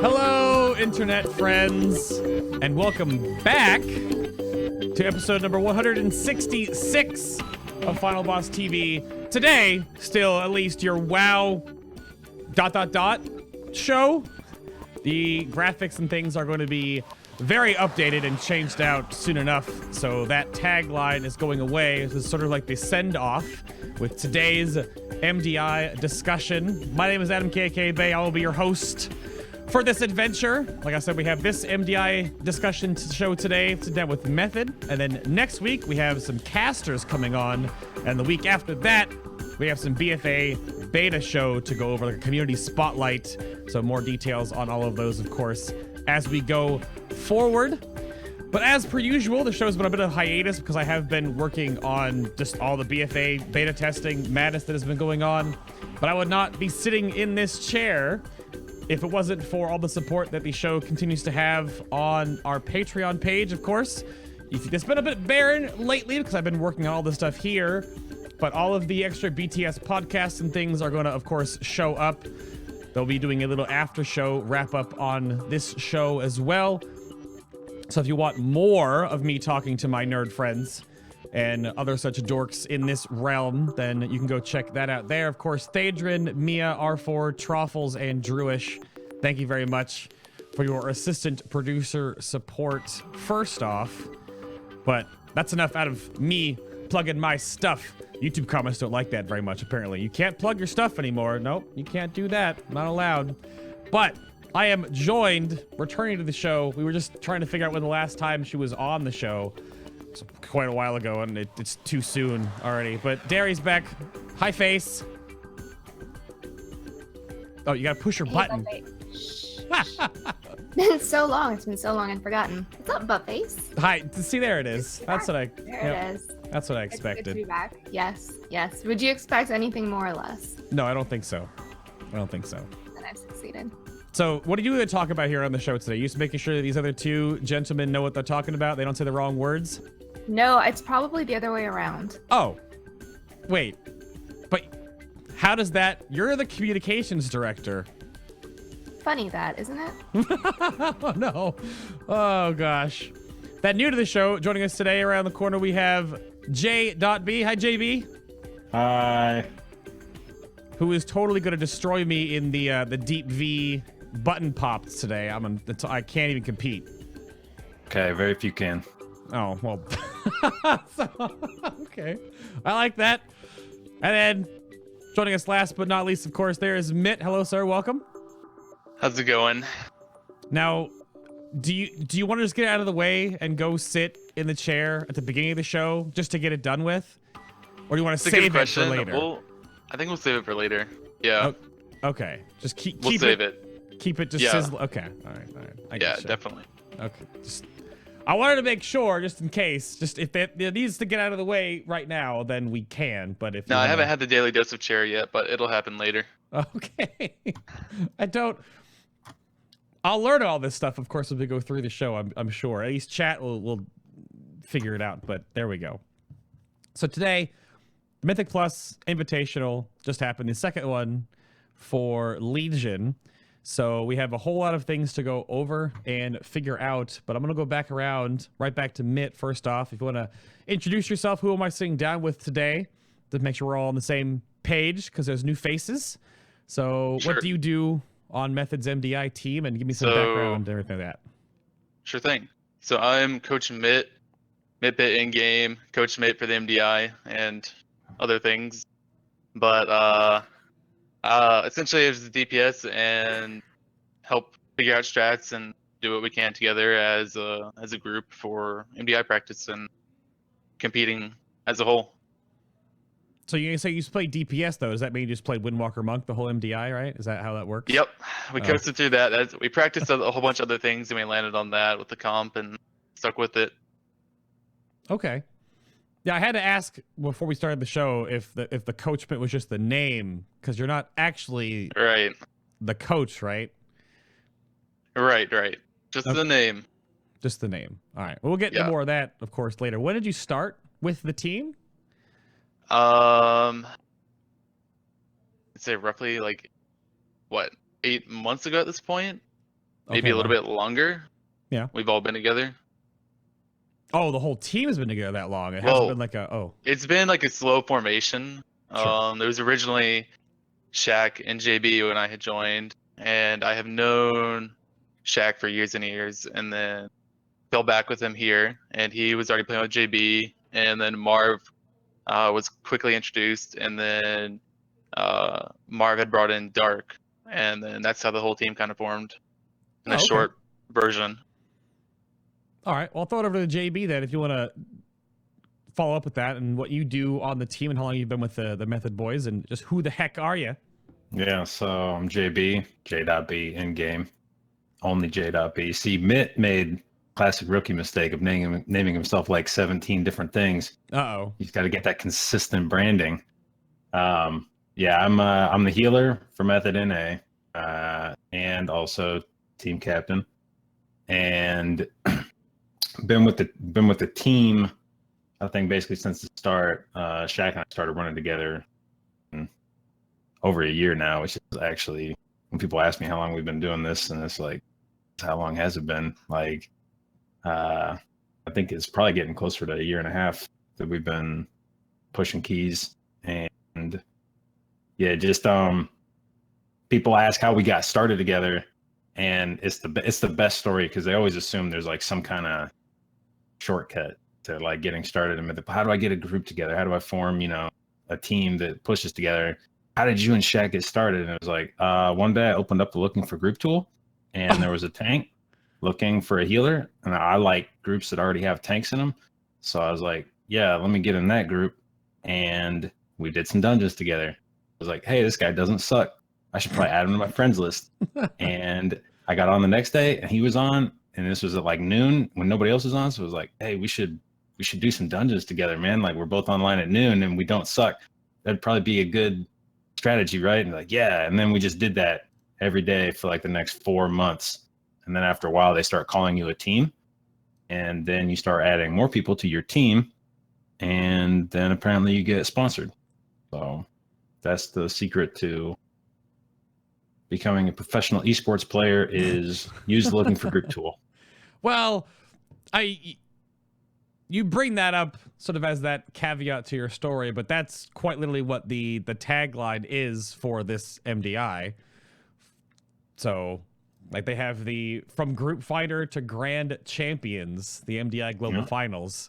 Hello, internet friends, and welcome back to episode number 166 of Final Boss TV. Today, still at least your WoW ... show. The graphics and things are going to be very updated and changed out soon enough, so that tagline is going away. This is sort of like the send-off with today's MDI discussion. My name is Adam KK Bay. I will be your host for this adventure. Like I said, we have this MDI discussion show today. Sit down with Method, and then next week we have some casters coming on, and the week after that we have some BFA beta show to go over, like a community spotlight. So more details on all of those, of course, as we go forward. But as per usual, the show's been a bit of hiatus because I have been working on just all the BFA beta testing madness that has been going on. But I would not be sitting in this chair if it wasn't for all the support that the show continues to have on our Patreon page, of course. It's been a bit barren lately because I've been working on all this stuff here, but all of the extra BTS podcasts and things are going to, of course, show up. They'll be doing a little after show wrap up on this show as well. So if you want more of me talking to my nerd friends and other such dorks in this realm, then you can go check that out there. Of course, Thadrin, Mia, R4, Troffles, and Druish, thank you very much for your assistant producer support first off. But that's enough out of me plugging my stuff. YouTube comments don't like that very much, apparently. You can't plug your stuff anymore. Nope, you can't do that. Not allowed. But I am joined, returning to the show. We were just trying to figure out when the last time she was on the show. It's quite a while ago, and it's too soon already. But Darrie's back. Hi, face. Oh, you gotta push your button. It's so long. It's been so long I've forgotten. What's up, butt face? Hi. See, there it is. That's what I. There it is. That's what I expected. It's good to be back. Yes, yes. Would you expect anything more or less? No, I don't think so. I don't think so. Then I've succeeded. So, what are you going to talk about here on the show today? You just making sure that these other two gentlemen know what they're talking about? They don't say the wrong words? No, it's probably the other way around. Oh. Wait. But how does that... You're the communications director. Funny that, isn't it? Oh, no. Oh, gosh. That new to the show, joining us today around the corner, we have Jdotb. Hi, JB. Hi. Who is totally going to destroy me in the deep V button pops today. I can't even compete. Okay, very few can. Oh, well. Okay. I like that. And then joining us last but not least, of course, there is Mitt. Hello, sir. Welcome. How's it going? Now, do you want to just get out of the way and go sit in the chair at the beginning of the show just to get it done with? Or do you want to save it for later? I think we'll save it for later. Yeah. Oh, okay. Just keep save it. Keep it just sizzle. Okay. All right. Yeah, definitely. Okay. I wanted to make sure, just in case, just if it needs to get out of the way right now, then we can. But if I haven't had the daily dose of chair yet, but it'll happen later. Okay. I'll learn all this stuff, of course, as we go through the show. I'm sure. At least chat will figure it out. But there we go. So today, Mythic Plus Invitational just happened. The second one for Legion. So we have a whole lot of things to go over and figure out, but I'm going to go back around, right back to Mitt first off. If you want to introduce yourself, who am I sitting down with today? To make sure we're all on the same page, because there's new faces. So Sure. What do you do on Method's MDI team? And give me some background and everything like that. Sure thing. So I'm Coach Mitt, Mittbitt in-game, Coach Mitt for the MDI, and other things. But essentially it's the DPS and help figure out strats and do what we can together as a group for MDI practice and competing as a whole. So you say you play DPS though? Does that mean you just played Windwalker Monk the whole MDI, right? Is that how that works? Yep, we coasted through that. We practiced a whole bunch of other things and we landed on that with the comp and stuck with it. Okay. Yeah, I had to ask before we started the show if the coachment was just the name, because you're not actually right. the coach, right? Right. Just Okay. the name. Just the name. All right. We'll get into Yeah. more of that, of course, later. When did you start with the team? I'd say roughly like what 8 months ago at this point, maybe Okay, a little wow. bit longer. Yeah. We've all been together. Oh, the whole team has been together that long. It hasn't Well, been like a it's been like a slow formation. Sure. There was originally Shaq and JB when I had joined, and I have known Shaq for years and years, and then fell back with him here, and he was already playing with JB, and then Marv was quickly introduced, and then Marv had brought in Dark, and then that's how the whole team kind of formed in a okay. short version. All right. Well, I'll throw it over to JB then if you want to follow up with that and what you do on the team and how long you've been with the Method Boys and just who the heck are you? Yeah, so I'm JB, Jdotb in game, only Jdotb. See, Mitt made classic rookie mistake of naming himself like 17 different things. Uh-oh. He's got to get that consistent branding. Yeah, I'm the healer for Method NA, and also team captain, and been with the team. I think basically since the start. Shaq and I started running together over a year now, which is actually when people ask me how long we've been doing this, and it's like, how long has it been? Like, I think it's probably getting closer to a year and a half that we've been pushing keys. And yeah, just people ask how we got started together, and it's the best story because they always assume there's like some kind of shortcut to like getting started. And how do I get a group together? How do I form, a team that pushes together? How did you and Shaq get started? And it was like, one day I opened up the looking for group tool, and there was a tank looking for a healer, and I like groups that already have tanks in them. So I was like, yeah, let me get in that group, and we did some dungeons together. I was like, hey, this guy doesn't suck. I should probably add him to my friends list. And I got on the next day, and he was on, and this was at like noon when nobody else was on. So it was like, hey, we should do some dungeons together, man. Like, we're both online at noon, and we don't suck. That'd probably be a good strategy, right? And like, yeah. And then we just did that every day for like the next 4 months. And then after a while, they start calling you a team, and then you start adding more people to your team, and then apparently you get sponsored. So that's the secret to becoming a professional esports player, is use the looking for group tool. Well, you bring that up sort of as that caveat to your story, but that's quite literally what the tagline is for this MDI. So, like, they have the from group fighter to grand champions, the MDI global finals.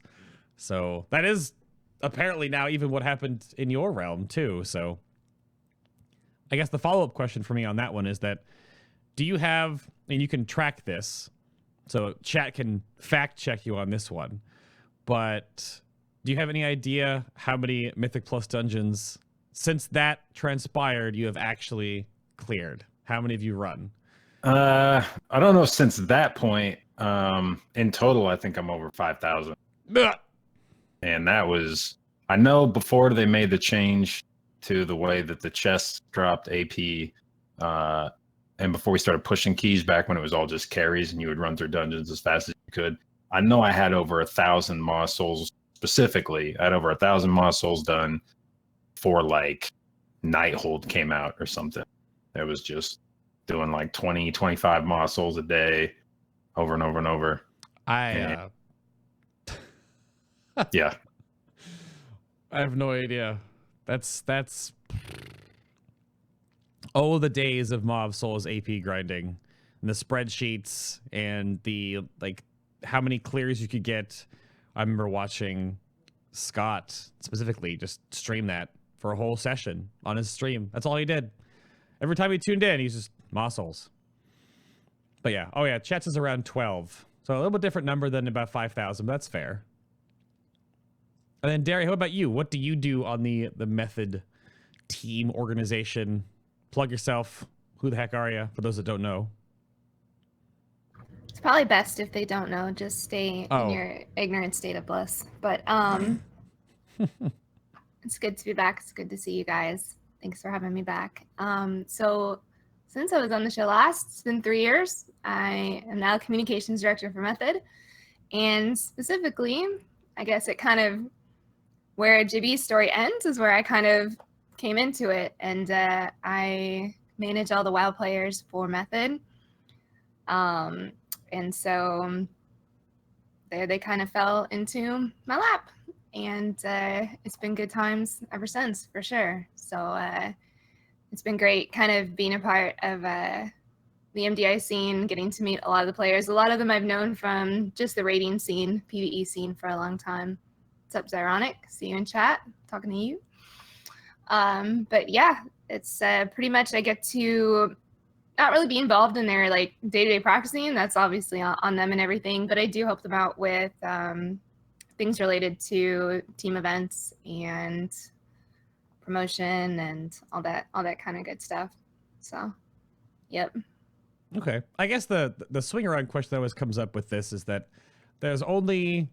So that is apparently now even what happened in your realm too. So I guess the follow-up question for me on that one is that, do you have, and you can track this, so chat can fact check you on this one, but do you have any idea how many Mythic Plus dungeons since that transpired you have actually cleared? How many have you run? I don't know since that point. In total, I think I'm over 5,000. And that was, I know before they made the change to the way that the chests dropped AP, and before we started pushing keys back when it was all just carries and you would run through dungeons as fast as you could, I know I had over 1,000 Moss Souls specifically. I had over 1,000 Moss Souls done for like Nighthold came out or something. It was just doing like 20, 25 Moss Souls a day over and over and over. Yeah. I have no idea. That's oh, the days of Mob Souls AP grinding and the spreadsheets and the like how many clears you could get. I remember watching Scott specifically just stream that for a whole session on his stream. That's all he did. Every time he tuned in, he's just Moss Souls. But yeah, oh yeah, Chet's is around 12. So a little bit different number than about 5,000, but that's fair. And then Darrie, how about you? What do you do on the Method team organization? Plug yourself. Who the heck are you? For those that don't know. It's probably best if they don't know. Just stay in your ignorant state of bliss. But it's good to be back. It's good to see you guys. Thanks for having me back. So since I was on the show last. It's been 3 years. I am now communications director for Method. And specifically, I guess it kind of, where JB's story ends is where I kind of came into it. And I manage all the WoW players for Method. And so there they kind of fell into my lap. And it's been good times ever since, for sure. So it's been great kind of being a part of the MDI scene, getting to meet a lot of the players. A lot of them I've known from just the raiding scene, PvE scene for a long time. What's up, Zyronic? See you in chat. Talking to you. But yeah, it's pretty much I get to not really be involved in their like day-to-day practicing. That's obviously on them and everything. But I do help them out with things related to team events and promotion and all that kind of good stuff. So, yep. Okay. I guess the swing around question that always comes up with this is that there's only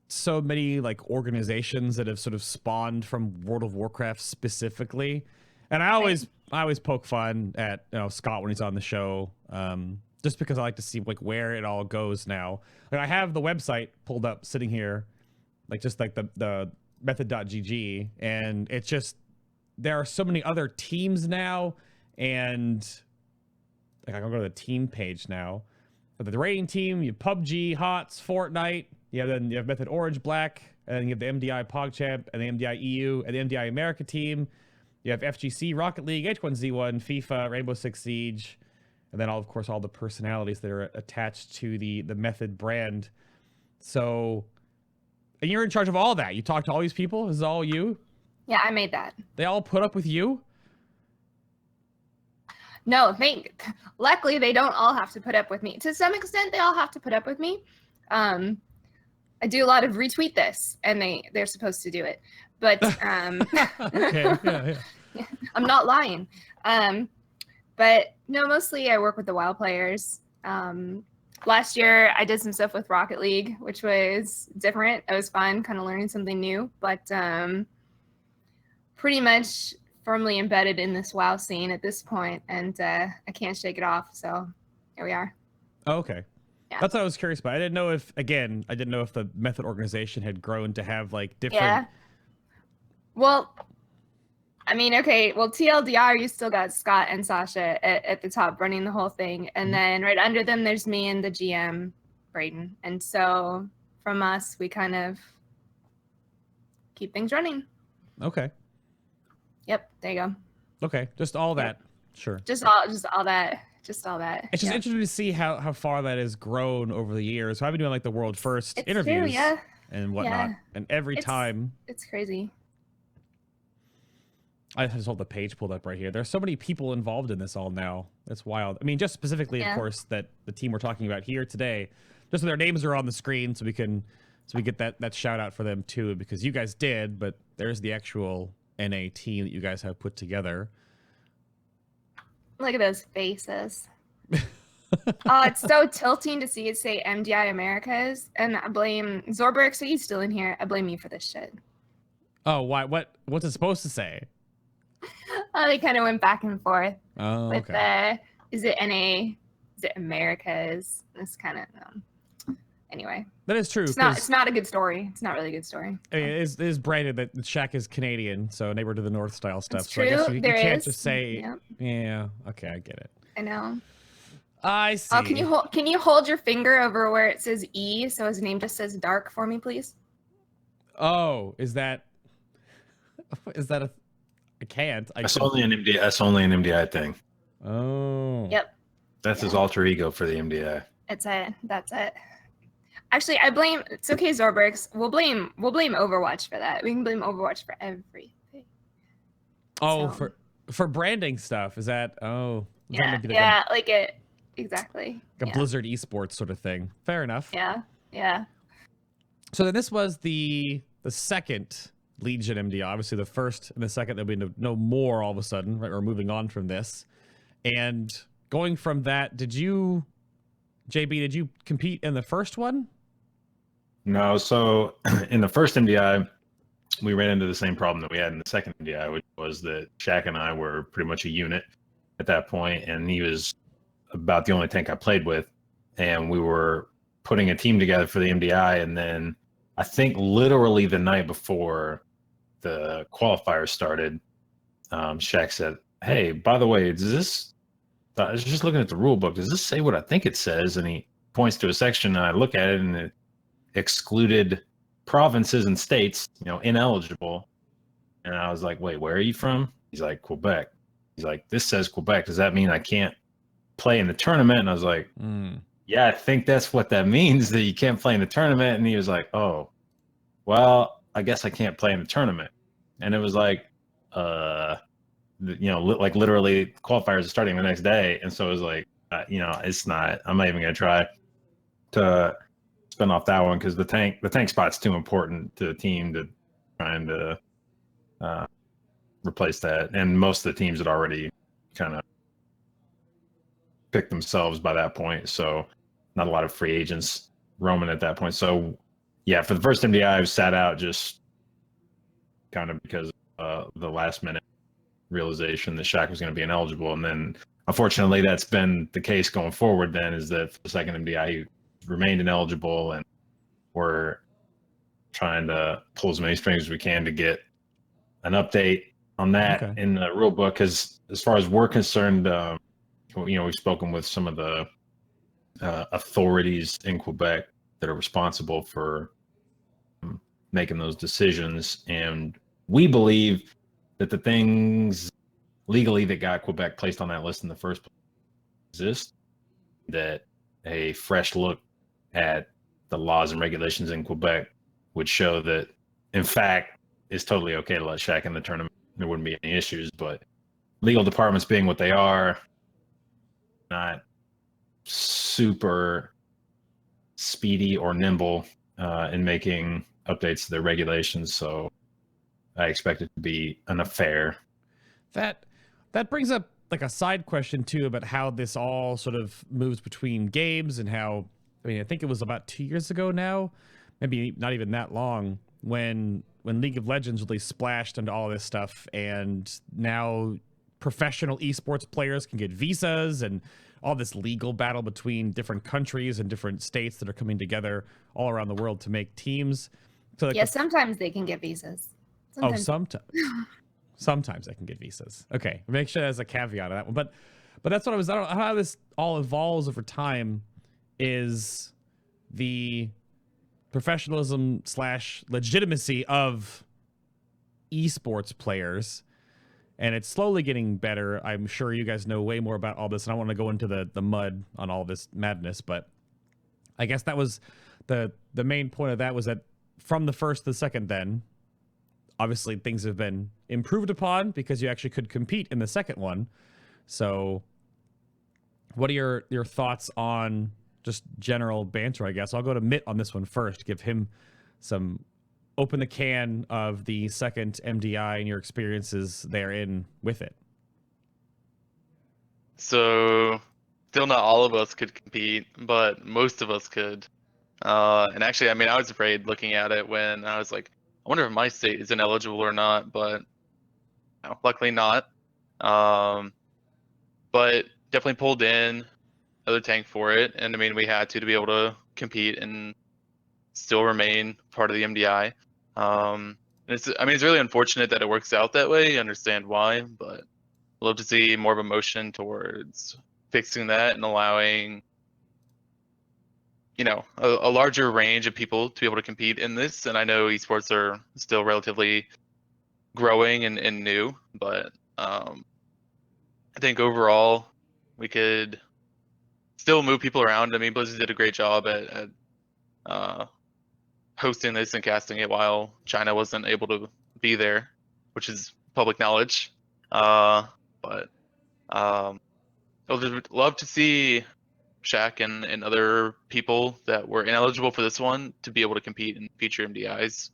so many like organizations that have sort of spawned from World of Warcraft specifically. And I always poke fun at Scott when he's on the show, just because I like to see like where it all goes now. Like I have the website pulled up sitting here, like just like the method.gg, and it's just there are so many other teams now, and like I can go to the team page now. For the rating team, you have PUBG, HOTS, Fortnite. You have Method Orange Black, and then you have the MDI PogChamp, and the MDI EU, and the MDI America team. You have FGC, Rocket League, H1Z1, FIFA, Rainbow Six Siege, and then of course all the personalities that are attached to the Method brand. So, and you're in charge of all that. You talk to all these people. This is all you. Yeah, I made that. They all put up with you? No, luckily they don't all have to put up with me. To some extent, they all have to put up with me. I do a lot of retweet this, and they're supposed to do it. But okay, yeah. I'm not lying. But no, mostly I work with the WoW players. Last year I did some stuff with Rocket League, which was different. It was fun, kind of learning something new. But pretty much firmly embedded in this WoW scene at this point, and I can't shake it off. So here we are. Oh, okay. Yeah. That's what I was curious about. I didn't know if the Method organization had grown to have like different. Yeah. Well, I mean, okay. Well, TLDR, you still got Scott and Sasha at the top running the whole thing, and then right under them, there's me and the GM, Braden. And so from us, we kind of keep things running. Okay. Yep. There you go. Okay. Just all that. Sure. Just all that. It's just interesting to see how far that has grown over the years. So I've been doing like the world first interviews and whatnot, and every time it's crazy. I just hold the page pulled up right here. There's so many people involved in this all now. That's wild. I mean, just specifically, of course, that the team we're talking about here today, just so their names are on the screen, so we get that shout out for them too, because you guys did, but there's the actual NA team that you guys have put together. Look at those faces. Oh, it's so tilting to see it say MDI Americas, and I blame Zorberg. So he's still in here. I blame you for this shit. Oh, why? What's it supposed to say? Oh, they kind of went back and forth. Oh, with is it NA? Is it Americas? This kind of anyway. That is true. It's not a good story. It's not really a good story. I mean, it is branded that Shaq is Canadian, so neighbor to the North style stuff. It's so I guess you can't is. just say, Yep. Yeah, okay, I get it. I know. I see. Oh, can you hold your finger over where it says E, so his name just says Dark for me, please? Oh, is that a? I can't. That's only an MDI thing. Oh. Yep. That's his alter ego for the MDI. That's it. Actually, it's okay, Zorbergs. We'll blame Overwatch for that. We can blame Overwatch for everything. Oh, so. for branding stuff. Is that exactly. Like a Blizzard esports sort of thing. Fair enough. Yeah. So then this was the second Legion MDI. Obviously the first and the second, there'll be no more all of a sudden, right? We're moving on from this. And going from that, JB, did you compete in the first one? No, so in the first MDI, we ran into the same problem that we had in the second MDI, which was that Shaq and I were pretty much a unit. at that point, and he was about the only tank I played with, and we were putting a team together for the MDI, and then I think literally the night before the qualifiers started, Shaq said, "Hey, by the way, does this? I was just looking at the rule book. Does this say what I think it says?" And he points to a section, and I look at it, and it excluded provinces and states, ineligible. And I was like, "Wait, where are you from?" He's like, "Quebec." He's like, "This says Quebec. Does that mean I can't play in the tournament?" And I was like, "Yeah, I think that's what that means, that you can't play in the tournament." And he was like, "Oh, well, I guess I can't play in the tournament." And it was like, like literally qualifiers are starting the next day. And so it was like, it's not, I'm not even going to try to spin off that one, because the tank spot's too important to the team to trying to replace that. And most of the teams had already kind of picked themselves by that point. So not a lot of free agents roaming at that point. So yeah, for the first MDI, I sat out just kind of because of the last minute realization that Shaq was going to be ineligible. And then unfortunately that's been the case going forward then, is that for the second MDI he remained ineligible, and we're trying to pull as many strings as we can to get an update on that in the rule book. Because as far as we're concerned, we've spoken with some of the authorities in Quebec that are responsible for making those decisions, and we believe that the things legally that got Quebec placed on that list in the first place exist, that a fresh look at the laws and regulations in Quebec would show that, in fact, it's totally okay to let Shaq in the tournament. There wouldn't be any issues, but legal departments being what they are, not super speedy or nimble in making updates to their regulations. So I expect it to be an affair. That brings up like a side question too about how this all sort of moves between games, and how, I think it was about 2 years ago now, maybe not even that long, when League of Legends really splashed into all this stuff, and now professional esports players can get visas, and all this legal battle between different countries and different states that are coming together all around the world to make teams. So like sometimes they can get visas. Sometimes I can get visas. Okay, make sure there's a caveat on that one. But that's what I don't know how this all evolves over time, is the professionalism / legitimacy of esports players. And it's slowly getting better. I'm sure you guys know way more about all this, and I want to go into the mud on all this madness. But I guess that was the main point of that, was that from the first to the second, then obviously things have been improved upon because you actually could compete in the second one. So what are your thoughts on just general banter, I guess? I'll go to Mitt on this one first, give him some open the can of the second MDI and your experiences therein with it. So still not all of us could compete, but most of us could. And actually, I was afraid looking at it when I was like, I wonder if my state is ineligible or not, but no, luckily not. But definitely pulled in another tank for it, and we had to be able to compete and still remain part of the MDI. It's really unfortunate that it works out that way. I understand why, but I'd love to see more of a motion towards fixing that and allowing a larger range of people to be able to compete in this. And I know esports are still relatively growing and new, but I think overall we could still move people around. Blizzard did a great job at hosting this and casting it while China wasn't able to be there, which is public knowledge. But I would love to see Shaq and other people that were ineligible for this one to be able to compete in future MDIs.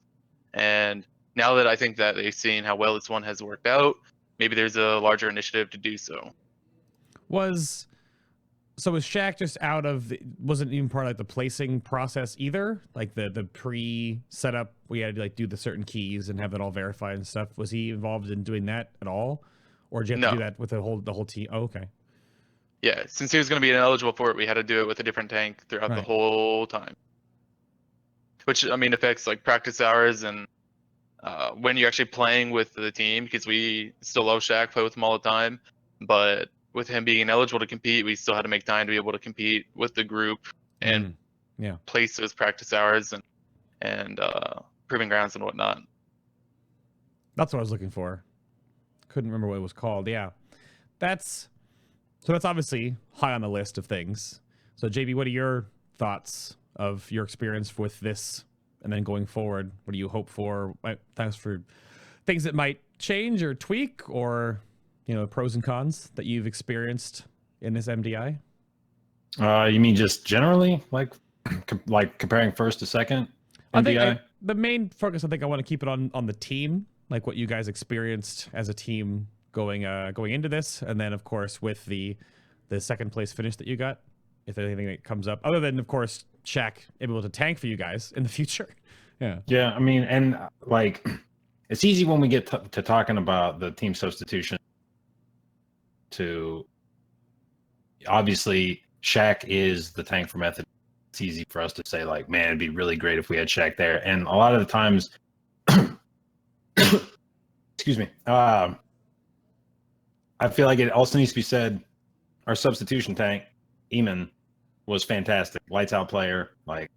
And now that I think that they've seen how well this one has worked out, maybe there's a larger initiative to do so. Was Shaq just wasn't even part of the placing process either? Like the pre-setup, we had to do the certain keys and have it all verified and stuff. Was he involved in doing that at all? or did you have No. to do that with the whole team? Oh, okay. Yeah, since he was going to be ineligible for it, we had to do it with a different tank throughout the Right. whole time. Which, I mean, affects like practice hours and when you're actually playing with the team, because we still love Shaq, play with him all the time. But with him being ineligible to compete, we still had to make time to be able to compete with the group and Yeah. place those practice hours and proving grounds and whatnot. That's what I was looking for. Couldn't remember what it was called. Yeah. That's obviously high on the list of things. So JB, what are your thoughts of your experience with this and then going forward? What do you hope for? Thanks for things that might change or tweak, or, you know, pros and cons that you've experienced in this MDI? You mean just generally, like comparing first to second I MDI? think the main focus, I think I want to keep it on the team, like what you guys experienced as a team going into this, and then of course with the second place finish that you got, if there's anything that comes up, other than of course Shaq able to tank for you guys in the future. Yeah. Yeah, I mean, and like, it's easy when we get to talking about the team substitution to, obviously Shaq is the tank for Method. It's easy for us to say like, man, it'd be really great if we had Shaq there. And a lot of the times, excuse me, I feel like it also needs to be said, our substitution tank, Eamon, was fantastic. Lights out player. Like,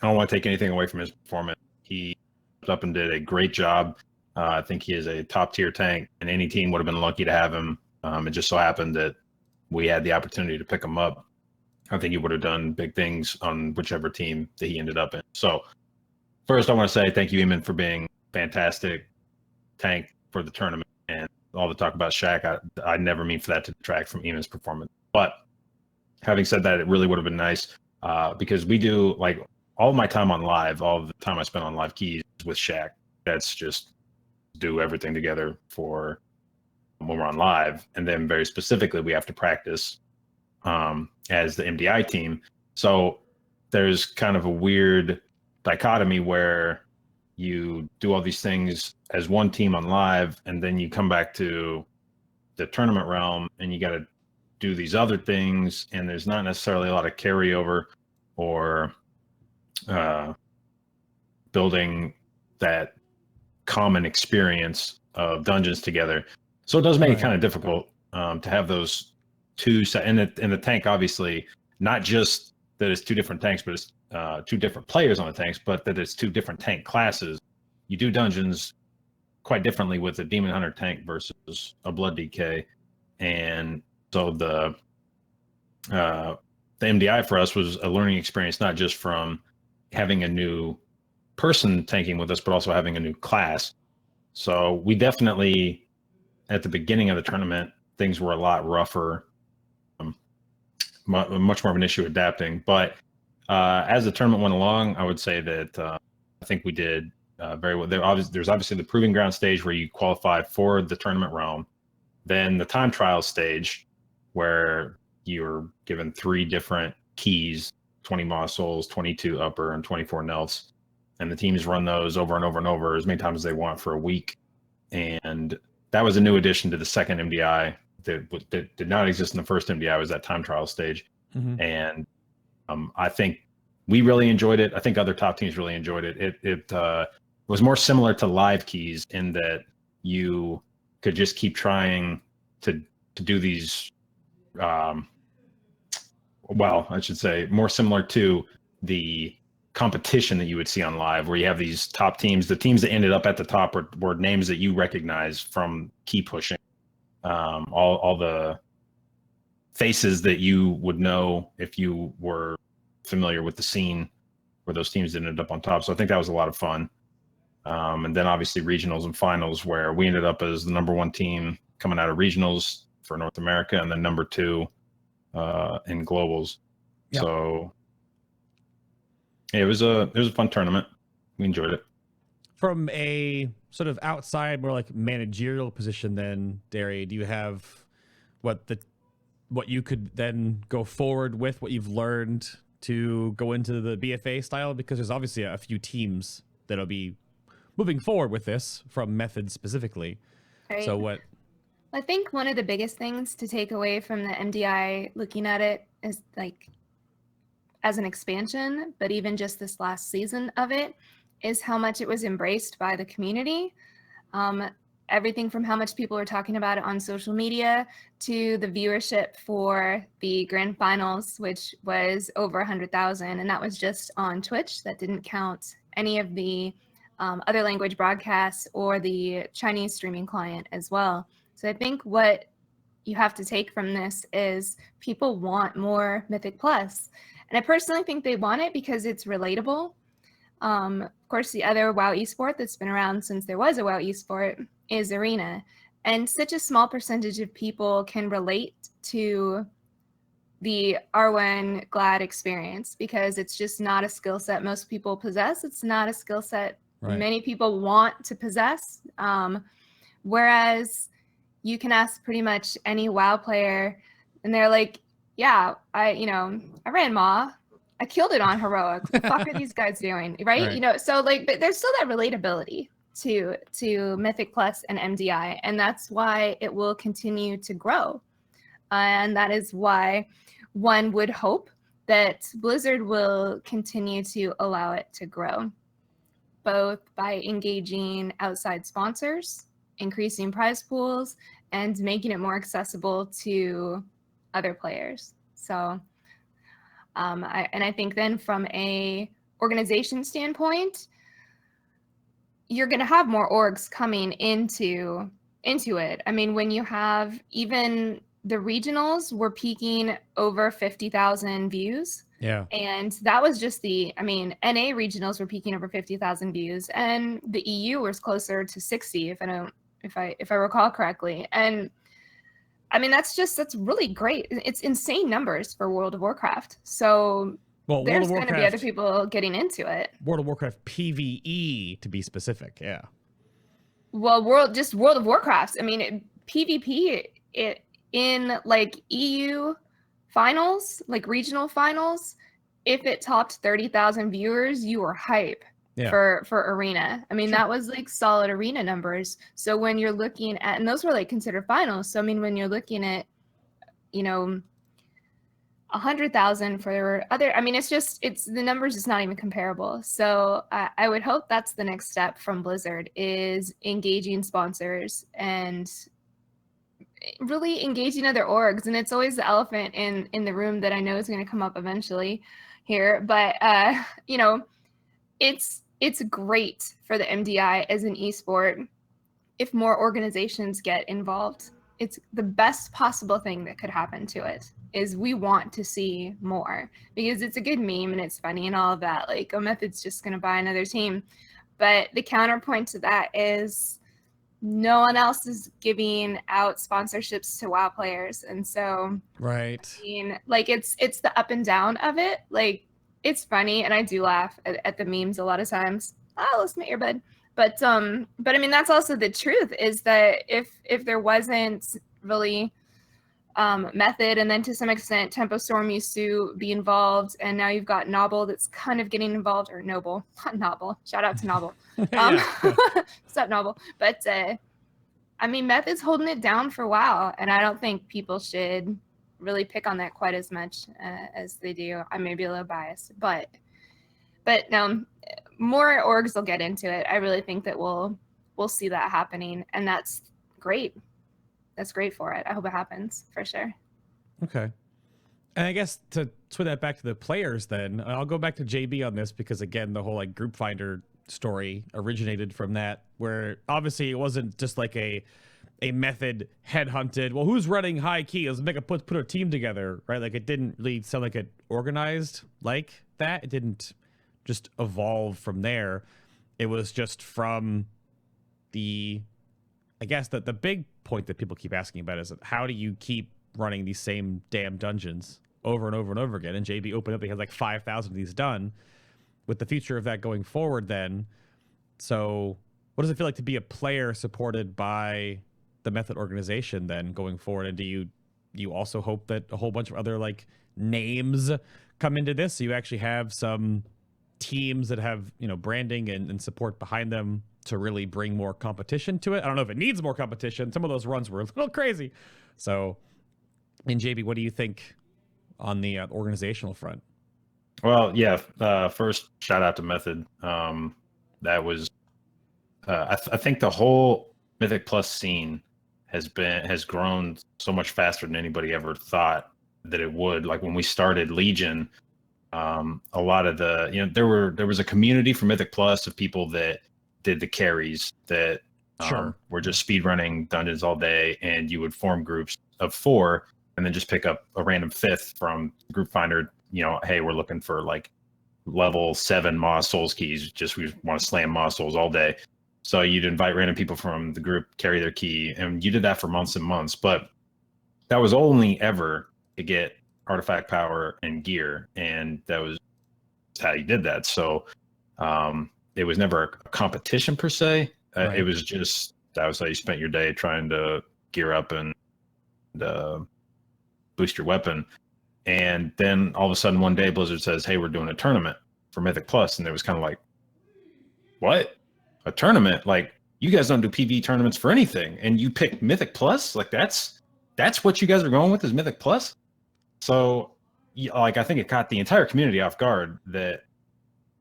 I don't want to take anything away from his performance. He stepped up and did a great job. I think he is a top tier tank, and any team would have been lucky to have him. It just so happened that we had the opportunity to pick him up. I think he would have done big things on whichever team that he ended up in. So first, I want to say thank you, Eamon, for being fantastic tank for the tournament. And all the talk about Shaq, I never mean for that to detract from Eamon's performance. But having said that, it really would have been nice because we do, like, all my time on live, all the time I spent on live keys with Shaq, that's just do everything together for when we're on live. And then very specifically, we have to practice as the MDI team. So there's kind of a weird dichotomy where you do all these things as one team on live, and then you come back to the tournament realm and you got to do these other things, and there's not necessarily a lot of carryover or building that common experience of dungeons together. So it does make it kind of difficult to have those two in the tank. Obviously, not just that it's two different tanks, but it's two different players on the tanks, but that it's two different tank classes. You do dungeons quite differently with a Demon Hunter tank versus a Blood DK, and so the MDI for us was a learning experience, not just from having a new person tanking with us, but also having a new class. So we definitely, at the beginning of the tournament, things were a lot rougher, much more of an issue adapting. But as the tournament went along, I would say that I think we did very well. There's obviously the proving ground stage where you qualify for the tournament realm. Then the time trial stage where you're given 3 different keys, 20 Moss Souls, 22 Upper, and 24 Nelths. And the teams run those over and over and over as many times as they want for a week. And that was a new addition to the second MDI that did not exist in the first MDI, was that time trial stage. Mm-hmm. And I think we really enjoyed it. I think other top teams really enjoyed it. It was more similar to live keys in that you could just keep trying to do these, well, I should say more similar to the competition that you would see on live, where you have these top teams. The teams that ended up at the top were names that you recognize from key pushing. All the faces that you would know if you were familiar with the scene where those teams ended up on top. So I think that was a lot of fun. And then obviously regionals and finals, where we ended up as the #1 team coming out of regionals for North America, and then #2 in globals. Yep. So yeah, it was a fun tournament. We enjoyed it. From a sort of outside, more like managerial position, then Darrie, do you have what you could then go forward with, what you've learned to go into the BFA style? Because there's obviously a few teams that'll be moving forward with this from Method specifically. Right. So what I think one of the biggest things to take away from the MDI looking at it is like as an expansion, but even just this last season of it, is how much it was embraced by the community. Everything from how much people were talking about it on social media to the viewership for the grand finals, which was over 100,000. And that was just on Twitch. That didn't count any of the other language broadcasts or the Chinese streaming client as well. So I think what you have to take from this is people want more Mythic Plus. And I personally think they want it because it's relatable. Of course, the other WoW esport that's been around since there was a WoW esport is Arena. And such a small percentage of people can relate to the R1 Glad experience because it's just not a skill set most people possess. It's not a skill set many people want to possess. Whereas you can ask pretty much any WoW player and they're like, yeah, I ran Maw. I killed it on heroic. What the fuck are these guys doing? Right? So like, but there's still that relatability to Mythic Plus and MDI. And that's why it will continue to grow. And that is why one would hope that Blizzard will continue to allow it to grow, both by engaging outside sponsors, increasing prize pools, and making it more accessible to other players. So I think then from a organization standpoint, you're going to have more orgs coming into it. I mean, when you have even the regionals were peaking over 50,000 views. Yeah. And that was just NA regionals were peaking over 50,000 views, and the EU was closer to 60 if I recall correctly. And I mean, that's really great. It's insane numbers for World of Warcraft. So there's going to be other people getting into it. World of Warcraft PvE, to be specific, yeah. Well, World of Warcraft. I mean, PvP in like EU finals, like regional finals, if it topped 30,000 viewers, you were hype. Yeah. For Arena. I mean, that was like solid Arena numbers. So when you're looking at, and those were like considered finals. So I mean, when you're looking at, 100,000 for other, I mean, it's the numbers is not even comparable. So I would hope that's the next step from Blizzard is engaging sponsors and really engaging other orgs. And it's always the elephant in the room that I know is going to come up eventually here. But, it's great for the MDI as an esport if more organizations get involved. It's the best possible thing that could happen to it is we want to see more because it's a good meme and it's funny and all of that. Like, Method's just going to buy another team. But the counterpoint to that is no one else is giving out sponsorships to WoW players. And so, right. I mean, like it's the up and down of it. Like, it's funny, and I do laugh at the memes a lot of times. Oh, let's make your bed. But I mean, that's also the truth is that if there wasn't really Method, and then to some extent Tempo Storm used to be involved, and now you've got Noble that's kind of getting involved, or Noble, not Noble. Shout out to Noble. What's up, Noble? But I mean, Method's holding it down for WoW, and I don't think people should really pick on that quite as much as they do. I may be a little biased, but no, more orgs will get into it. I really think that we'll see that happening, and that's great. That's great for it. I hope it happens for sure. Okay. And I guess to switch that back to the players, then I'll go back to JB on this because again, the whole like group finder story originated from that, where obviously it wasn't just like a Method headhunted, well, who's running high key? Let's make put a team together, right? Like it didn't really sound like it organized like that. It didn't just evolve from there. It was just from I guess that the big point that people keep asking about is how do you keep running these same damn dungeons over and over and over again? And JB opened up, he had like 5,000 of these done with the future of that going forward then. So what does it feel like to be a player supported by the Method organization then going forward? And do you also hope that a whole bunch of other like names come into this, so you actually have some teams that have branding and support behind them to really bring more competition to it. I don't know if it needs more competition. Some of those runs were a little crazy. So, and JB, what do you think on the organizational front? Well, yeah. First, shout out to Method. That was, I think the whole Mythic Plus scene has grown so much faster than anybody ever thought that it would. Like when we started Legion, a lot of the there was a community for Mythic Plus of people that did the carries that were just speedrunning dungeons all day, and you would form groups of 4 and then just pick up a random 5th from Group Finder. Hey, we're looking for like level 7 Moss Souls keys. We want to slam Moss Souls all day. So you'd invite random people from the group, carry their key, and you did that for months and months. But that was only ever to get artifact power and gear, and that was how you did that. So it was never a competition per se. Right. It was just that was how you spent your day trying to gear up and boost your weapon. And then all of a sudden one day Blizzard says, hey, we're doing a tournament for Mythic Plus. And it was kind of like, what? A tournament? Like, you guys don't do PvE tournaments for anything. And you pick Mythic Plus? Like, that's what you guys are going with is Mythic Plus? So, like, I think it caught the entire community off guard that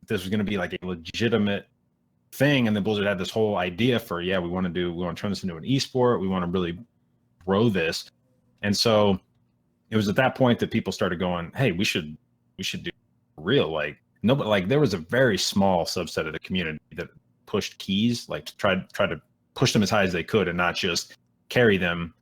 this was going to be like a legitimate thing. And then Blizzard had this whole idea for, we want to turn this into an esport. We want to really grow this. And so it was at that point that people started going, hey, we should do real. Like, nobody, like, there was a very small subset of the community that pushed keys, like try to push them as high as they could and not just carry them,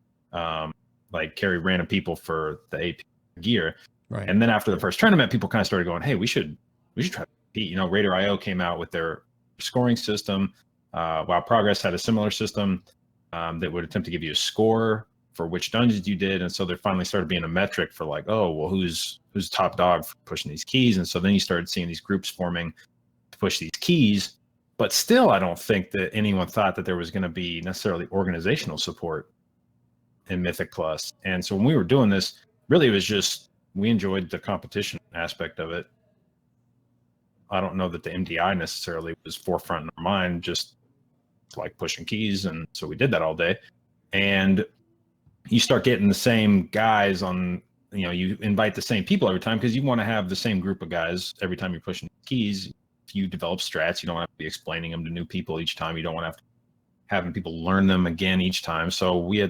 like carry random people for the AP gear. Right. And then after the first tournament, people kind of started going, hey, we should try to compete. Raider.io came out with their scoring system. While Progress had a similar system that would attempt to give you a score for which dungeons you did. And so there finally started being a metric for like, oh, well, who's top dog for pushing these keys? And so then you started seeing these groups forming to push these keys. But still, I don't think that anyone thought that there was going to be necessarily organizational support in Mythic Plus. And so when we were doing this, really it was just, we enjoyed the competition aspect of it. I don't know that the MDI necessarily was forefront in our mind, just like pushing keys. And so we did that all day. And you start getting the same guys on, you invite the same people every time because you want to have the same group of guys every time you're pushing keys. If you develop strats, you don't have to be explaining them to new people each time. You don't want to have to having people learn them again each time. So we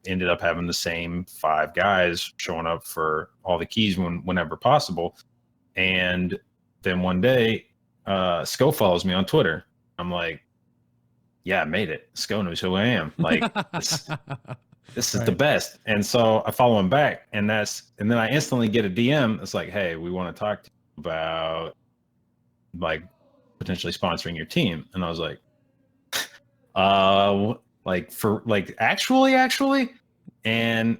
ended up having the same 5 guys showing up for all the keys whenever possible. And then one day, Sko follows me on Twitter. I'm like, yeah, I made it. Sko knows who I am. Like, this is the best. And so I follow him back, and then I instantly get a DM. It's like, hey, we want to talk to you about like potentially sponsoring your team. And I was like, actually. And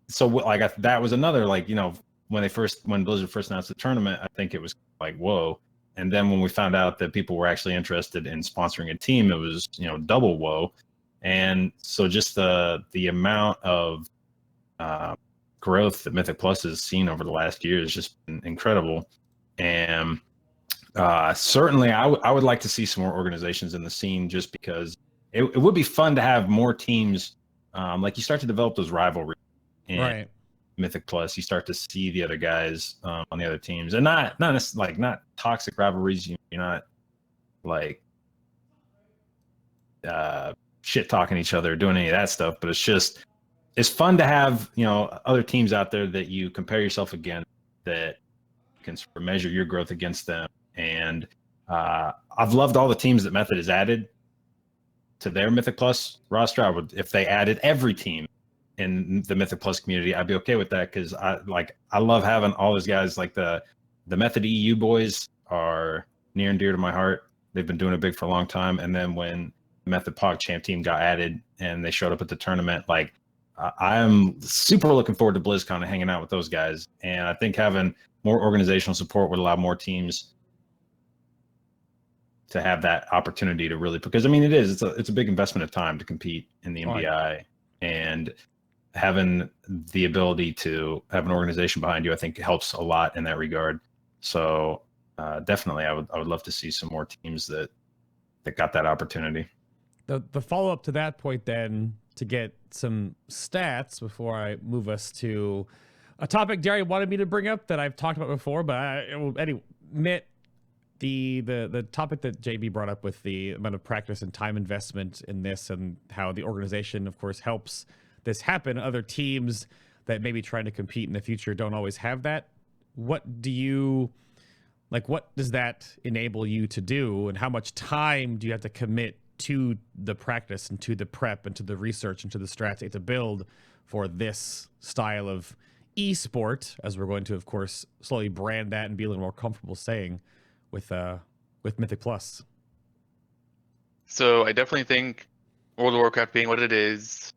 so like that was another, like, when Blizzard first announced the tournament, I think it was like, whoa. And then when we found out that people were actually interested in sponsoring a team, it was, double whoa. And so just the amount of growth that Mythic Plus has seen over the last year has just been incredible. And certainly I would like to see some more organizations in the scene, just because it would be fun to have more teams. Like, you start to develop those rivalries in Mythic Plus. You start to see the other guys on the other teams, and not toxic rivalries. You're not like shit talking each other, doing any of that stuff. But it's fun to have other teams out there that you compare yourself against, that you can sort of measure your growth against them. And I've loved all the teams that Method has added to their Mythic Plus roster. If they added every team in the Mythic Plus community, I'd be okay with that, because I love having all those guys. Like the Method EU boys are near and dear to my heart. They've been doing it big for a long time. And then when the Method PogChamp team got added and they showed up at the tournament, like, I'm super looking forward to BlizzCon and hanging out with those guys. And I think having more organizational support would allow more teams to have that opportunity to really, because it's a big investment of time to compete in the MDI, and having the ability to have an organization behind you, I think, helps a lot in that regard. So definitely I would love to see some more teams that got that opportunity. the follow up to that point then, to get some stats before I move us to a topic Darrie wanted me to bring up that I've talked about before, but anyway, Mitt, the topic that JB brought up with the amount of practice and time investment in this, and how the organization, of course, helps this happen. Other teams that may be trying to compete in the future don't always have that. What does that enable you to do, and how much time do you have to commit to the practice and to the prep and to the research and to the strategy to build for this style of esport, as we're going to, of course, slowly brand that and be a little more comfortable saying with Mythic Plus? So I definitely think World of Warcraft being what it is,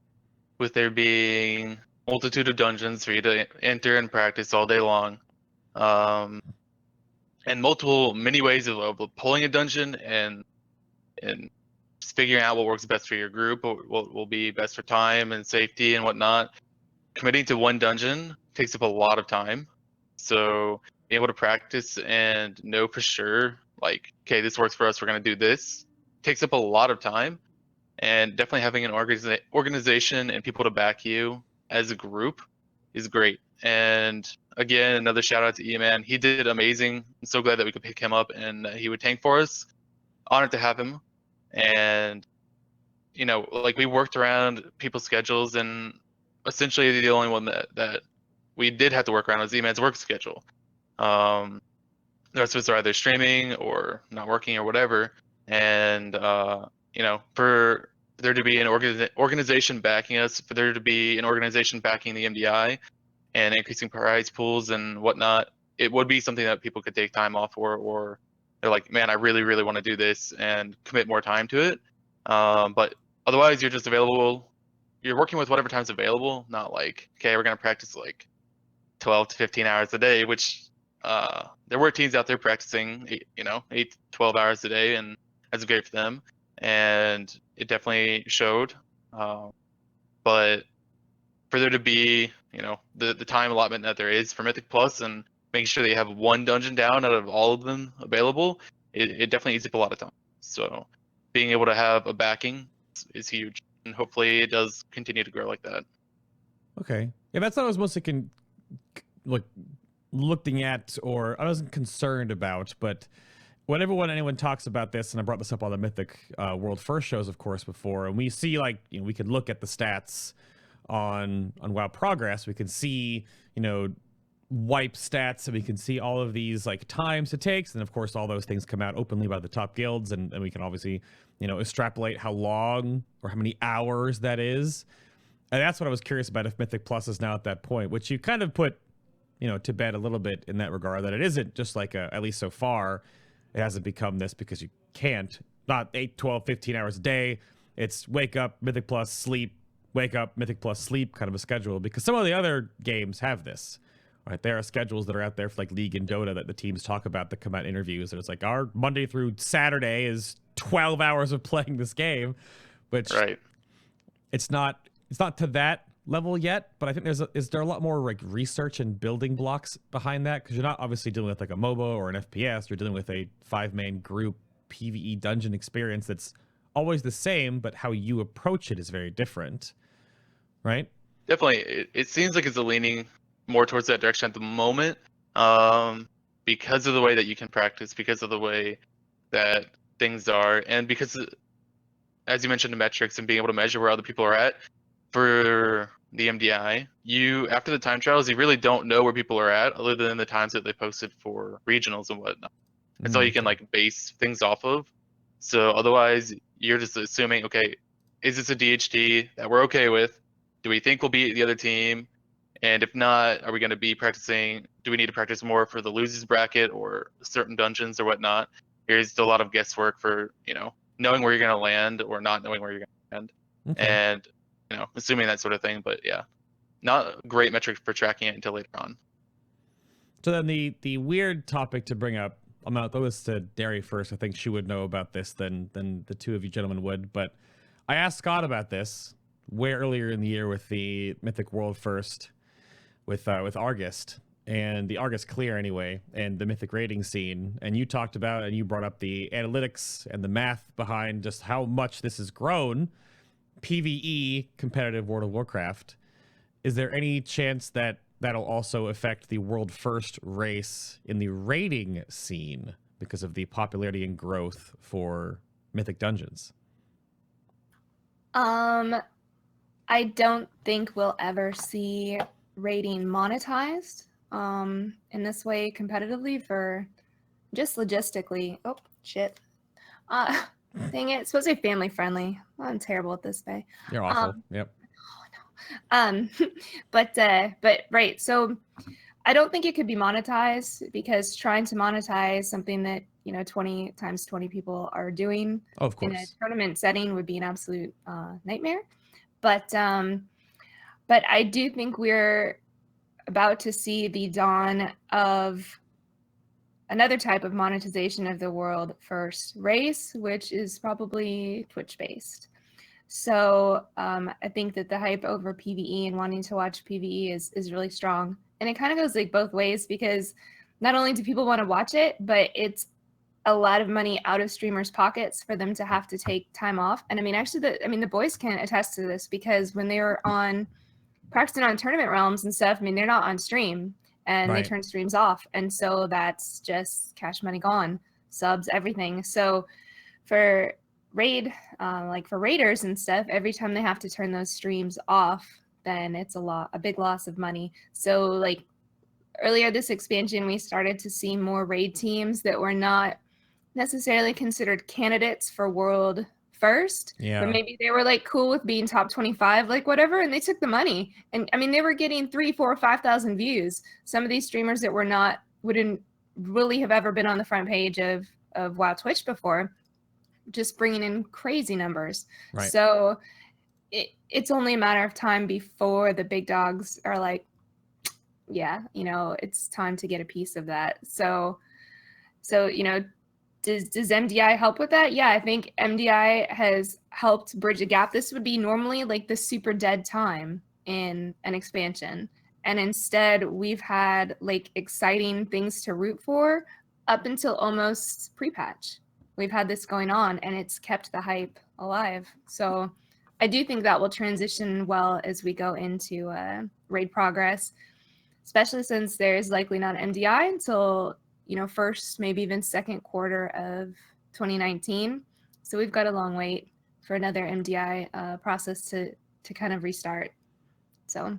with there being multitude of dungeons for you to enter and practice all day long, and many ways of pulling a dungeon and just figuring out what works best for your group, what will be best for time and safety and whatnot. Committing to one dungeon takes up a lot of time. So being able to practice and know for sure, like, okay, this works for us, we're going to do this, takes up a lot of time. And definitely having an organization and people to back you as a group is great. And again, another shout out to E-Man. He did amazing. I'm so glad that we could pick him up and he would tank for us. Honored to have him. And, we worked around people's schedules, and essentially the only one that we did have to work around was E-Man's work schedule. The rest of us are either streaming or not working or whatever. And, for there to be an organization backing us, for there to be an organization backing the MDI and increasing prize pools and whatnot, it would be something that people could take time off for, or they're like, man, I really, really want to do this and commit more time to it. But otherwise, you're just available. You're working with whatever time's available, not like, okay, we're going to practice like 12 to 15 hours a day, which there were teams out there practicing, 8 to 12 hours a day, and that's great for them. And it definitely showed. But for there to be, the time allotment that there is for Mythic Plus, and making sure that you have one dungeon down out of all of them available, it definitely eats up a lot of time. So being able to have a backing is huge, and hopefully it does continue to grow like that. Okay. Yeah, that's what I was mostly looking at, or I wasn't concerned about, but whenever anyone talks about this, and I brought this up on the Mythic World First shows, of course, before, and we see, we could look at the stats on WoW Progress. We can see, wipe stats, and we can see all of these times it takes, and of course all those things come out openly by the top guilds, and we can obviously extrapolate how long or how many hours that is. And that's what I was curious about, if Mythic Plus is now at that point, which you kind of put to bed a little bit in that regard, that it isn't just at least so far, it hasn't become this because you can't, not 8, 12, 15 hours a day. It's wake up, Mythic Plus, sleep, wake up, Mythic Plus, sleep kind of a schedule, because some of the other games have this. Right, there are schedules that are out there for League and Dota that the teams talk about, that come out in interviews, and it's our Monday through Saturday is 12 hours of playing this game, which right. It's not to that level yet, but I think is there a lot more research and building blocks behind that, because you're not obviously dealing with a MOBA or an FPS. You're dealing with a 5-man group PvE dungeon experience that's always the same, but how you approach it is very different, right? Definitely, it seems like it's leaning more towards that direction at the moment, because of the way that you can practice, because of the way that things are, and because, as you mentioned, the metrics and being able to measure where other people are at. For the MDI, after the time trials, you really don't know where people are at, other than the times that they posted for regionals and whatnot. That's all you can base things off of. So otherwise, you're just assuming, okay, is this a DHT that we're okay with? Do we think we'll beat the other team? And if not, are we going to be practicing? Do we need to practice more for the losers bracket or certain dungeons or whatnot? There's a lot of guesswork for, knowing where you're going to land or not knowing where you're going to land. Okay. And, assuming that sort of thing. But yeah, not a great metric for tracking it until later on. So then the weird topic to bring up, I'm going to throw this to Darrie first. I think she would know about this than the two of you gentlemen would. But I asked Scott about this way earlier in the year with the Mythic World First with Argist, and the Argus Clear anyway, and the Mythic rating scene, and you talked about and you brought up the analytics and the math behind just how much this has grown, PvE competitive World of Warcraft. Is there any chance that that'll also affect the world first race in the raiding scene because of the popularity and growth for Mythic Dungeons? I don't think we'll ever see raiding monetized in this way competitively for just logistically. Oh, shit. Dang it. It's supposed to be family friendly. I'm terrible at this, Bay. You're awful. Yep. But right. So I don't think it could be monetized, because trying to monetize something that, 20 times 20 people are doing Of in a course. tournament setting would be an absolute nightmare. But I do think we're about to see the dawn of another type of monetization of the world first race, which is probably Twitch based. So I think that the hype over PvE and wanting to watch PvE is really strong. And it kind of goes like both ways, because not only do people want to watch it, but it's a lot of money out of streamers' pockets for them to have to take time off. And I mean, actually, the boys can attest to this, because when they were practicing on tournament realms and stuff, I mean, they're not on stream, and Right. they turn streams off. And so that's just cash money gone, subs, everything. So for like for raiders and stuff, every time they have to turn those streams off, then it's a big loss of money. So like earlier this expansion, we started to see more raid teams that were not necessarily considered candidates for world first, Yeah. but maybe they were like cool with being top 25, like whatever, and they took the money. And I mean, they were getting 3, 4, 5,000 views. Some of these streamers that wouldn't really have ever been on the front page of WoW Twitch before, just bringing in crazy numbers. Right. So it's only a matter of time before the big dogs are like, yeah, it's time to get a piece of that. So does MDI help with that? Yeah, I think MDI has helped bridge a gap. This would be normally like the super dead time in an expansion, and instead we've had like exciting things to root for up until almost pre-patch. We've had this going on, and it's kept the hype alive. So I do think that will transition well as we go into raid progress, especially since there's likely not MDI until first, maybe even second quarter of 2019. So we've got a long wait for another MDI process to kind of restart. So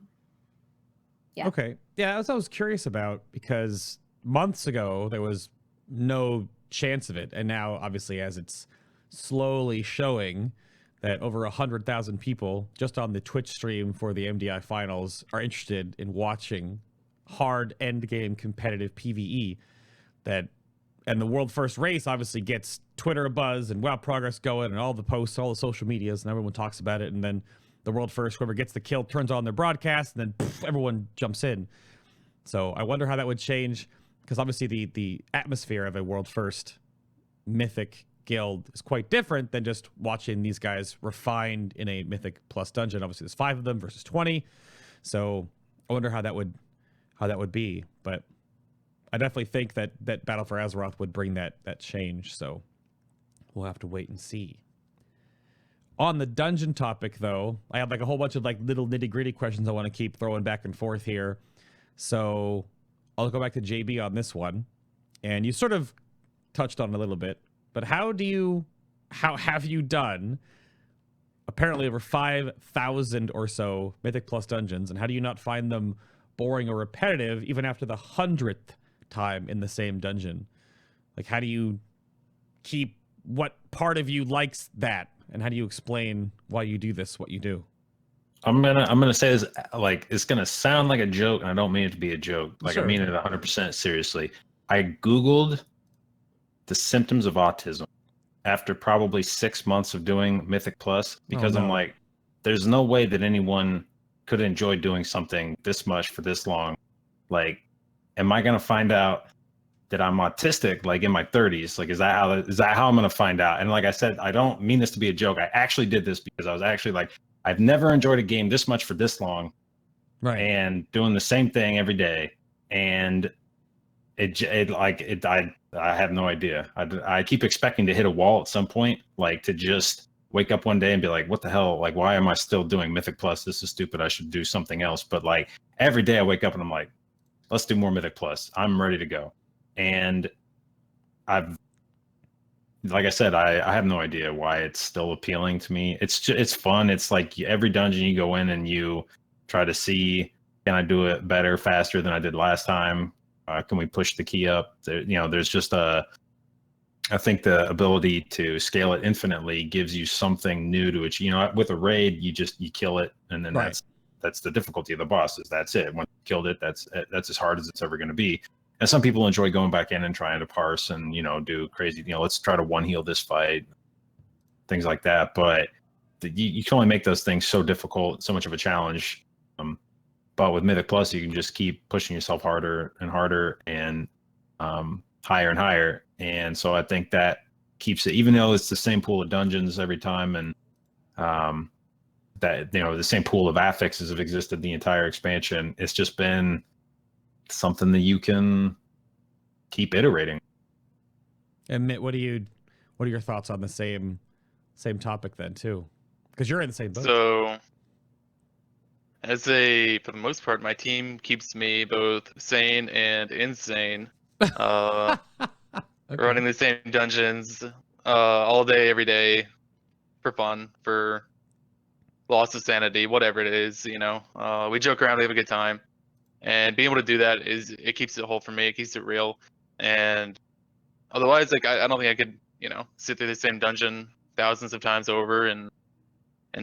yeah. Okay. Yeah, that's what I was curious about, because months ago there was no chance of it, and now obviously as it's slowly showing that over 100,000 people just on the Twitch stream for the MDI finals are interested in watching hard end game competitive PvE, and the world first race obviously gets Twitter a buzz and WoW Progress going and all the posts, all the social medias, and everyone talks about it. And then the world first, whoever gets the kill, turns on their broadcast, and then everyone jumps in. So I wonder how that would change, because obviously the atmosphere of a world first Mythic guild is quite different than just watching these guys refined in a Mythic plus dungeon. Obviously there's 5 of them versus 20. So I wonder how that would be. But I definitely think that Battle for Azeroth would bring that change. So we'll have to wait and see. On the dungeon topic, though, I have like a whole bunch of like little nitty-gritty questions I want to keep throwing back and forth here. So I'll go back to JB on this one. And you sort of touched on it a little bit, but how have you done apparently over 5,000 or so Mythic plus dungeons, and how do you not find them boring or repetitive even after the 100th time in the same dungeon? Like, how do you keep, what part of you likes that, and how do you explain why you do this, what you do? I'm gonna say this, like, it's gonna sound like a joke, and I don't mean it to be a joke. Like, Sure. I mean it 100% seriously. I Googled the symptoms of autism after probably 6 months of doing Mythic Plus, because no. I'm like, there's no way that anyone could enjoy doing something this much for this long. Like, am I gonna find out that I'm autistic like in my 30s? Like, is that how I'm gonna find out? And like I said, I don't mean this to be a joke. I actually did this because I was actually like, I've never enjoyed a game this much for this long, Right. and doing the same thing every day. and I have no idea. I keep expecting to hit a wall at some point, like to just wake up one day and be like, what the hell? Like, why am I still doing Mythic Plus? This is stupid. I should do something else. But like every day I wake up and I'm like, let's do more Mythic Plus. I'm ready to go. And like I said, I have no idea why it's still appealing to me. It's fun. It's like every dungeon you go in and you try to see, can I do it better, faster than I did last time? Can we push the key up? There's just I think the ability to scale it infinitely gives you something new to achieve. With a raid, you kill it, and then that's the difficulty of the boss. That's it. Once you killed it, that's as hard as it's ever going to be. And some people enjoy going back in and trying to parse and do crazy. Let's try to one heal this fight, things like that. But you can only make those things so difficult, so much of a challenge. But with Mythic Plus, you can just keep pushing yourself harder and harder and higher and higher. And so I think that keeps it, even though it's the same pool of dungeons every time, and that the same pool of affixes have existed the entire expansion. It's just been something that you can keep iterating. And Mitt, what are your thoughts on the same topic then too? Because you're in the same boat. So, for the most part, my team keeps me both sane and insane. Okay. Running the same dungeons all day, every day, for fun, for loss of sanity, whatever it is. We joke around, we have a good time, and being able to do that it keeps it whole for me. It keeps it real, and otherwise, like I don't think I could, sit through the same dungeon thousands of times over and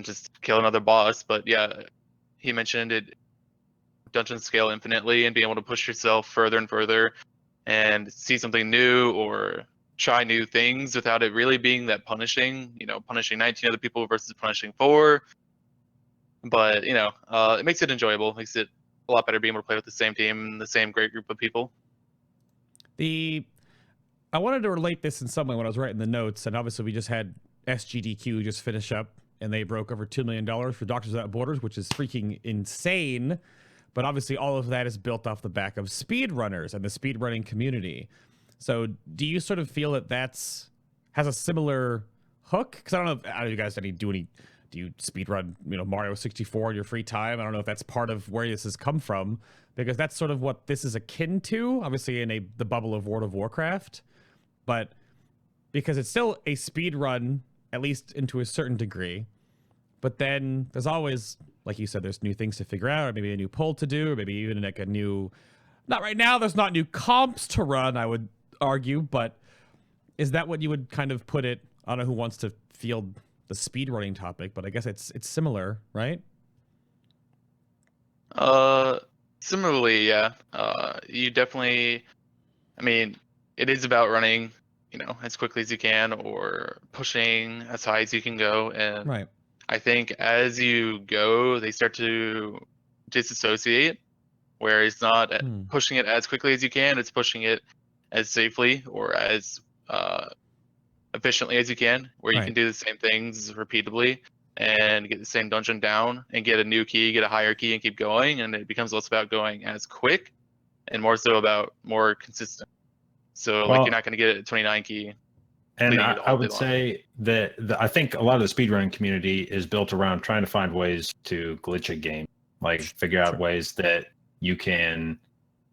just kill another boss. But yeah, he mentioned it. Dungeons scale infinitely, and being able to push yourself further and further, and see something new or try new things without it really being that punishing. Punishing 19 other people versus punishing 4. But it makes it enjoyable. Makes it a lot better being able to play with the same team and the same great group of people. I wanted to relate this in some way when I was writing the notes, and obviously we just had SGDQ just finish up, and they broke over $2 million for Doctors Without Borders, which is freaking insane. But obviously all of that is built off the back of speedrunners and the speedrunning community. So do you sort of feel that has a similar hook? Because I don't know if you guys do you speedrun Mario 64 in your free time? I don't know if that's part of where this has come from, because that's sort of what this is akin to, obviously in the bubble of World of Warcraft. But because it's still a speedrun, at least into a certain degree. But then there's always, like you said, there's new things to figure out, or maybe a new pull to do, or maybe even like a new... Not right now, there's not new comps to run, I would argue, but is that what you would kind of put it? I don't know who wants to field the speedrunning topic, but I guess it's similar, right? Similarly, yeah. You definitely... it is about running, as quickly as you can, or pushing as high as you can go, and... Right. I think as you go, they start to disassociate, where it's not pushing it as quickly as you can, it's pushing it as safely or as efficiently as you can, where you can do the same things repeatedly and get the same dungeon down and get a new key, get a higher key, and keep going. And it becomes less about going as quick and more so about more consistent. So you're not going to get a 29 key. And I would say that I think a lot of the speedrunning community is built around trying to find ways to glitch a game, like figure out ways that you can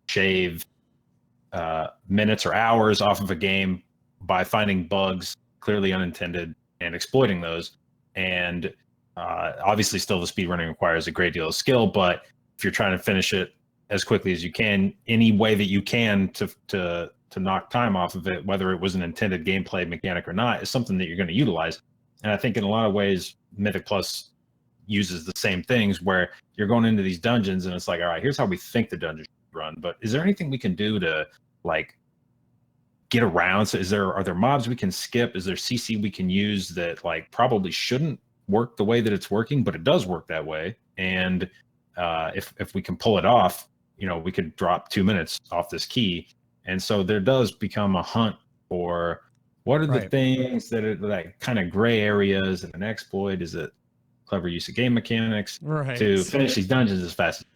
shave minutes or hours off of a game by finding bugs clearly unintended and exploiting those. And obviously still the speedrunning requires a great deal of skill, but if you're trying to finish it as quickly as you can, any way that you can to knock time off of it, whether it was an intended gameplay mechanic or not, is something that you're going to utilize. And I think in a lot of ways, Mythic Plus uses the same things, where you're going into these dungeons and it's like, all right, here's how we think the dungeon should run, but is there anything we can do to get around? So are there mobs we can skip? Is there CC we can use that probably shouldn't work the way that it's working, but it does work that way? And if we can pull it off, we could drop 2 minutes off this key. And so there does become a hunt for what are the things that are kind of gray areas in an exploit? Is it clever use of game mechanics to finish these dungeons as fast as...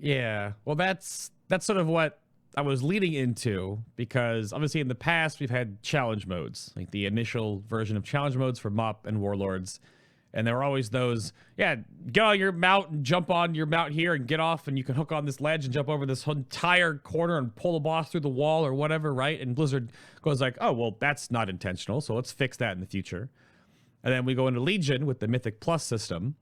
Yeah, well, that's sort of what I was leading into, because obviously in the past we've had challenge modes, like the initial version of challenge modes for MOP and Warlords, and there were always those, yeah, get on your mount and jump on your mount here and get off, and you can hook on this ledge and jump over this entire corner and pull the boss through the wall or whatever, right? And Blizzard goes like, oh, well, that's not intentional, so let's fix that in the future. And then we go into Legion with the Mythic Plus system,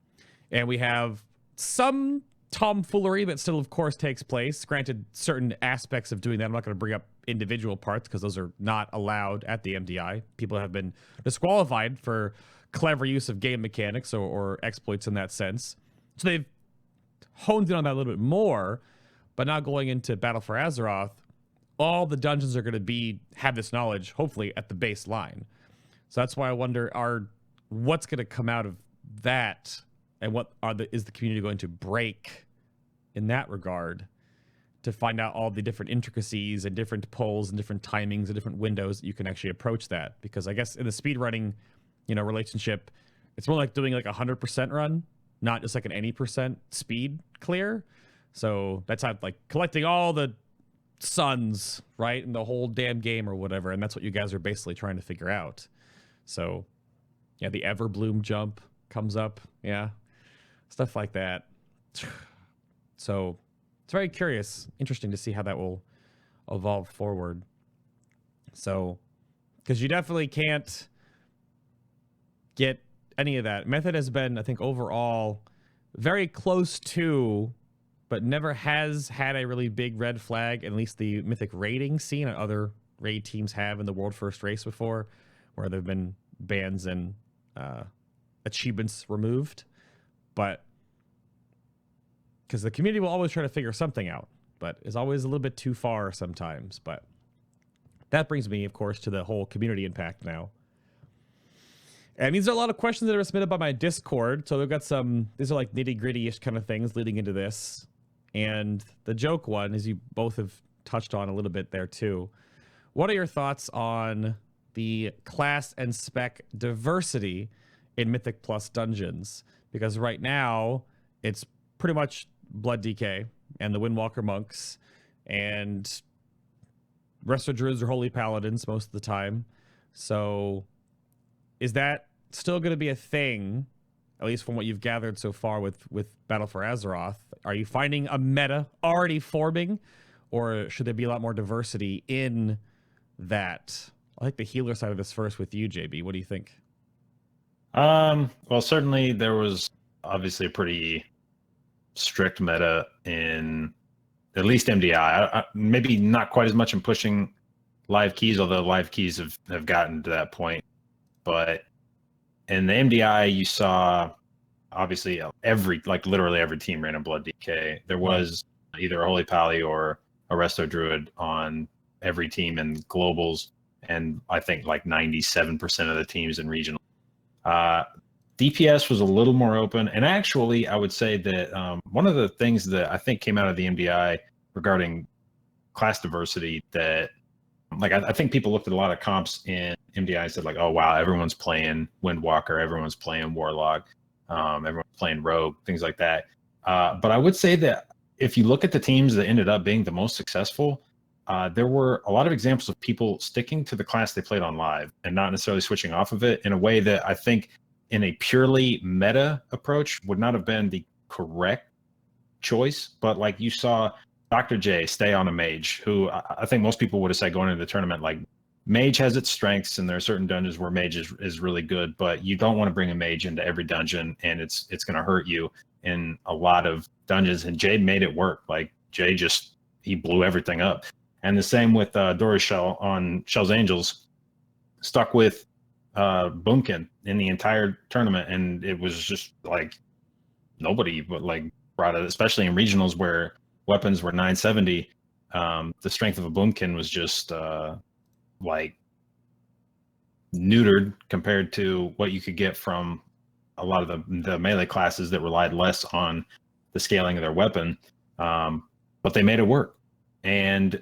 and we have some tomfoolery that still, of course, takes place. Granted, certain aspects of doing that, I'm not going to bring up individual parts because those are not allowed at the MDI. People have been disqualified for clever use of game mechanics or exploits in that sense. So they've honed in on that a little bit more, but now going into Battle for Azeroth, all the dungeons are going to have this knowledge, hopefully, at the baseline. So that's why I wonder, what's going to come out of that, and what is the community going to break in that regard to find out all the different intricacies and different polls and different timings and different windows that you can actually approach that. Because I guess in the speedrunning, relationship, it's more like doing like 100% run, not just like an any percent speed clear. So that's how, like, collecting all the suns, right, in the whole damn game or whatever, and that's what you guys are basically trying to figure out. So yeah, the Everbloom jump comes up, yeah, stuff like that. So it's very interesting to see how that will evolve forward. So, because you definitely can't get any of that. Method has been, I think, overall very close to, but never has had a really big red flag, at least the Mythic raiding scene. Other raid teams have in the World First Race before, where there have been bans and achievements removed. But because the community will always try to figure something out, but is always a little bit too far sometimes. But that brings me, of course, to the whole community impact now. And these are a lot of questions that are submitted by my Discord. So we've got these are like nitty-gritty-ish kind of things leading into this. And the joke one, as you both have touched on a little bit there too. What are your thoughts on the class and spec diversity in Mythic Plus dungeons? Because right now, it's pretty much Blood DK and the Windwalker monks, and Resto Druids or Holy Paladins most of the time. So is that still going to be a thing, at least from what you've gathered so far with Battle for Azeroth? Are you finding a meta already forming, or should there be a lot more diversity in that? I like the healer side of this first with you, JB. What do you think? Well, certainly there was obviously a pretty strict meta in at least MDI. Maybe not quite as much in pushing live keys, although live keys have gotten to that point. But in the MDI, you saw obviously literally every team ran a Blood DK. There was either a Holy Pally or a Resto Druid on every team in globals, and I think like 97% of the teams in regional. DPS was a little more open, and actually I would say that one of the things that I think came out of the MDI regarding class diversity, that like I think people looked at a lot of comps in MDI and said like, oh wow, everyone's playing Windwalker, everyone's playing Warlock, everyone's playing Rogue, things like that. But I would say that if you look at the teams that ended up being the most successful, there were a lot of examples of people sticking to the class they played on live and not necessarily switching off of it in a way that I think in a purely meta approach would not have been the correct choice. But like you saw Dr. J stay on a mage, who I think most people would have said going into the tournament, like mage has its strengths and there are certain dungeons where mage is really good, but you don't want to bring a mage into every dungeon and it's going to hurt you in a lot of dungeons. And Jay made it work. Like Jay he blew everything up. And the same with Dory Shell on Shell's Angels, stuck with Boomkin in the entire tournament, and it was just like nobody but like brought it, especially in regionals where weapons were 970. The strength of a Boomkin was just like neutered compared to what you could get from a lot of the melee classes that relied less on the scaling of their weapon. But they made it work. And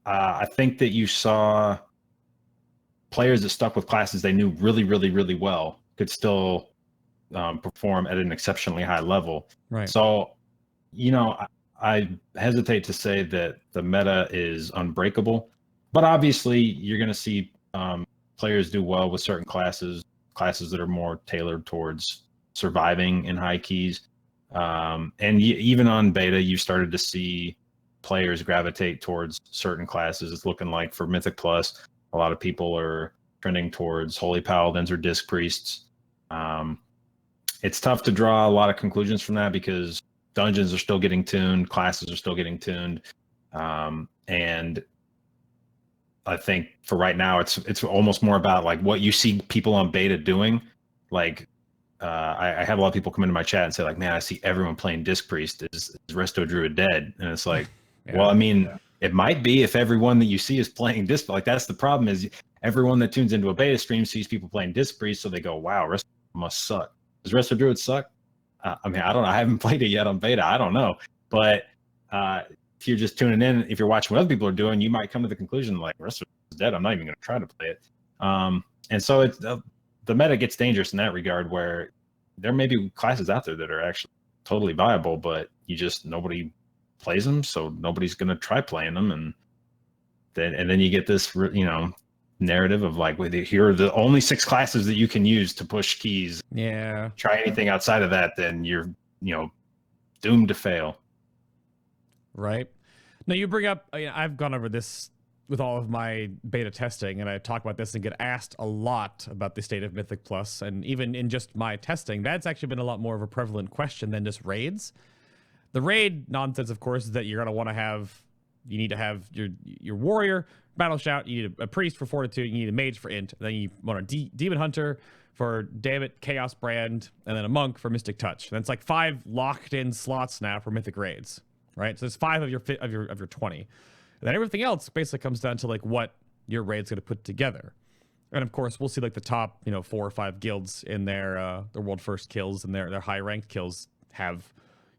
I think that you saw players that stuck with classes they knew really, really, really well could still perform at an exceptionally high level. Right. So, I hesitate to say that the meta is unbreakable, but obviously you're going to see players do well with certain classes that are more tailored towards surviving in high keys. And even on beta, you started to see players gravitate towards certain classes. It's looking like for Mythic Plus, a lot of people are trending towards Holy Paladins or Disc Priests. It's tough to draw a lot of conclusions from that because dungeons are still getting tuned, classes are still getting tuned, and I think for right now, it's almost more about like what you see people on beta doing. Like I have a lot of people come into my chat and say like, man, I see everyone playing Disc Priest. Is Resto Druid dead? And it's like, well, I mean, it might be if everyone that you see is playing Disc. Like that's the problem is everyone that tunes into a beta stream sees people playing Disc Priest, so they go, wow, Resto must suck. Does Resto Druid suck? I mean, I don't know. I haven't played it yet on beta. I don't know. But if you're just tuning in, if you're watching what other people are doing, you might come to the conclusion like, Resto is dead. I'm not even going to try to play it. And so it's the meta gets dangerous in that regard where there may be classes out there that are actually totally viable, but nobody plays them. So nobody's going to try playing them. And then you get this, narrative of like, well, here are the only 6 classes that you can use to push keys. Yeah. Try anything outside of that, then you're, doomed to fail. Right. Now you bring up, I've gone over this with all of my beta testing, and I talk about this and get asked a lot about the state of Mythic Plus, and even in just my testing, that's actually been a lot more of a prevalent question than just raids. The raid nonsense, of course, is that you're going to want to have, you need to have your warrior, battle shout, you need a priest for fortitude, you need a mage for int, then you want a demon hunter for dammit, chaos brand, and then a monk for mystic touch. And it's like 5 locked in slots now for mythic raids, right? So it's 5 of your 20. And then everything else basically comes down to like what your raid's going to put together. And of course, we'll see like the top, 4 or 5 guilds in their world first kills and their high ranked kills have,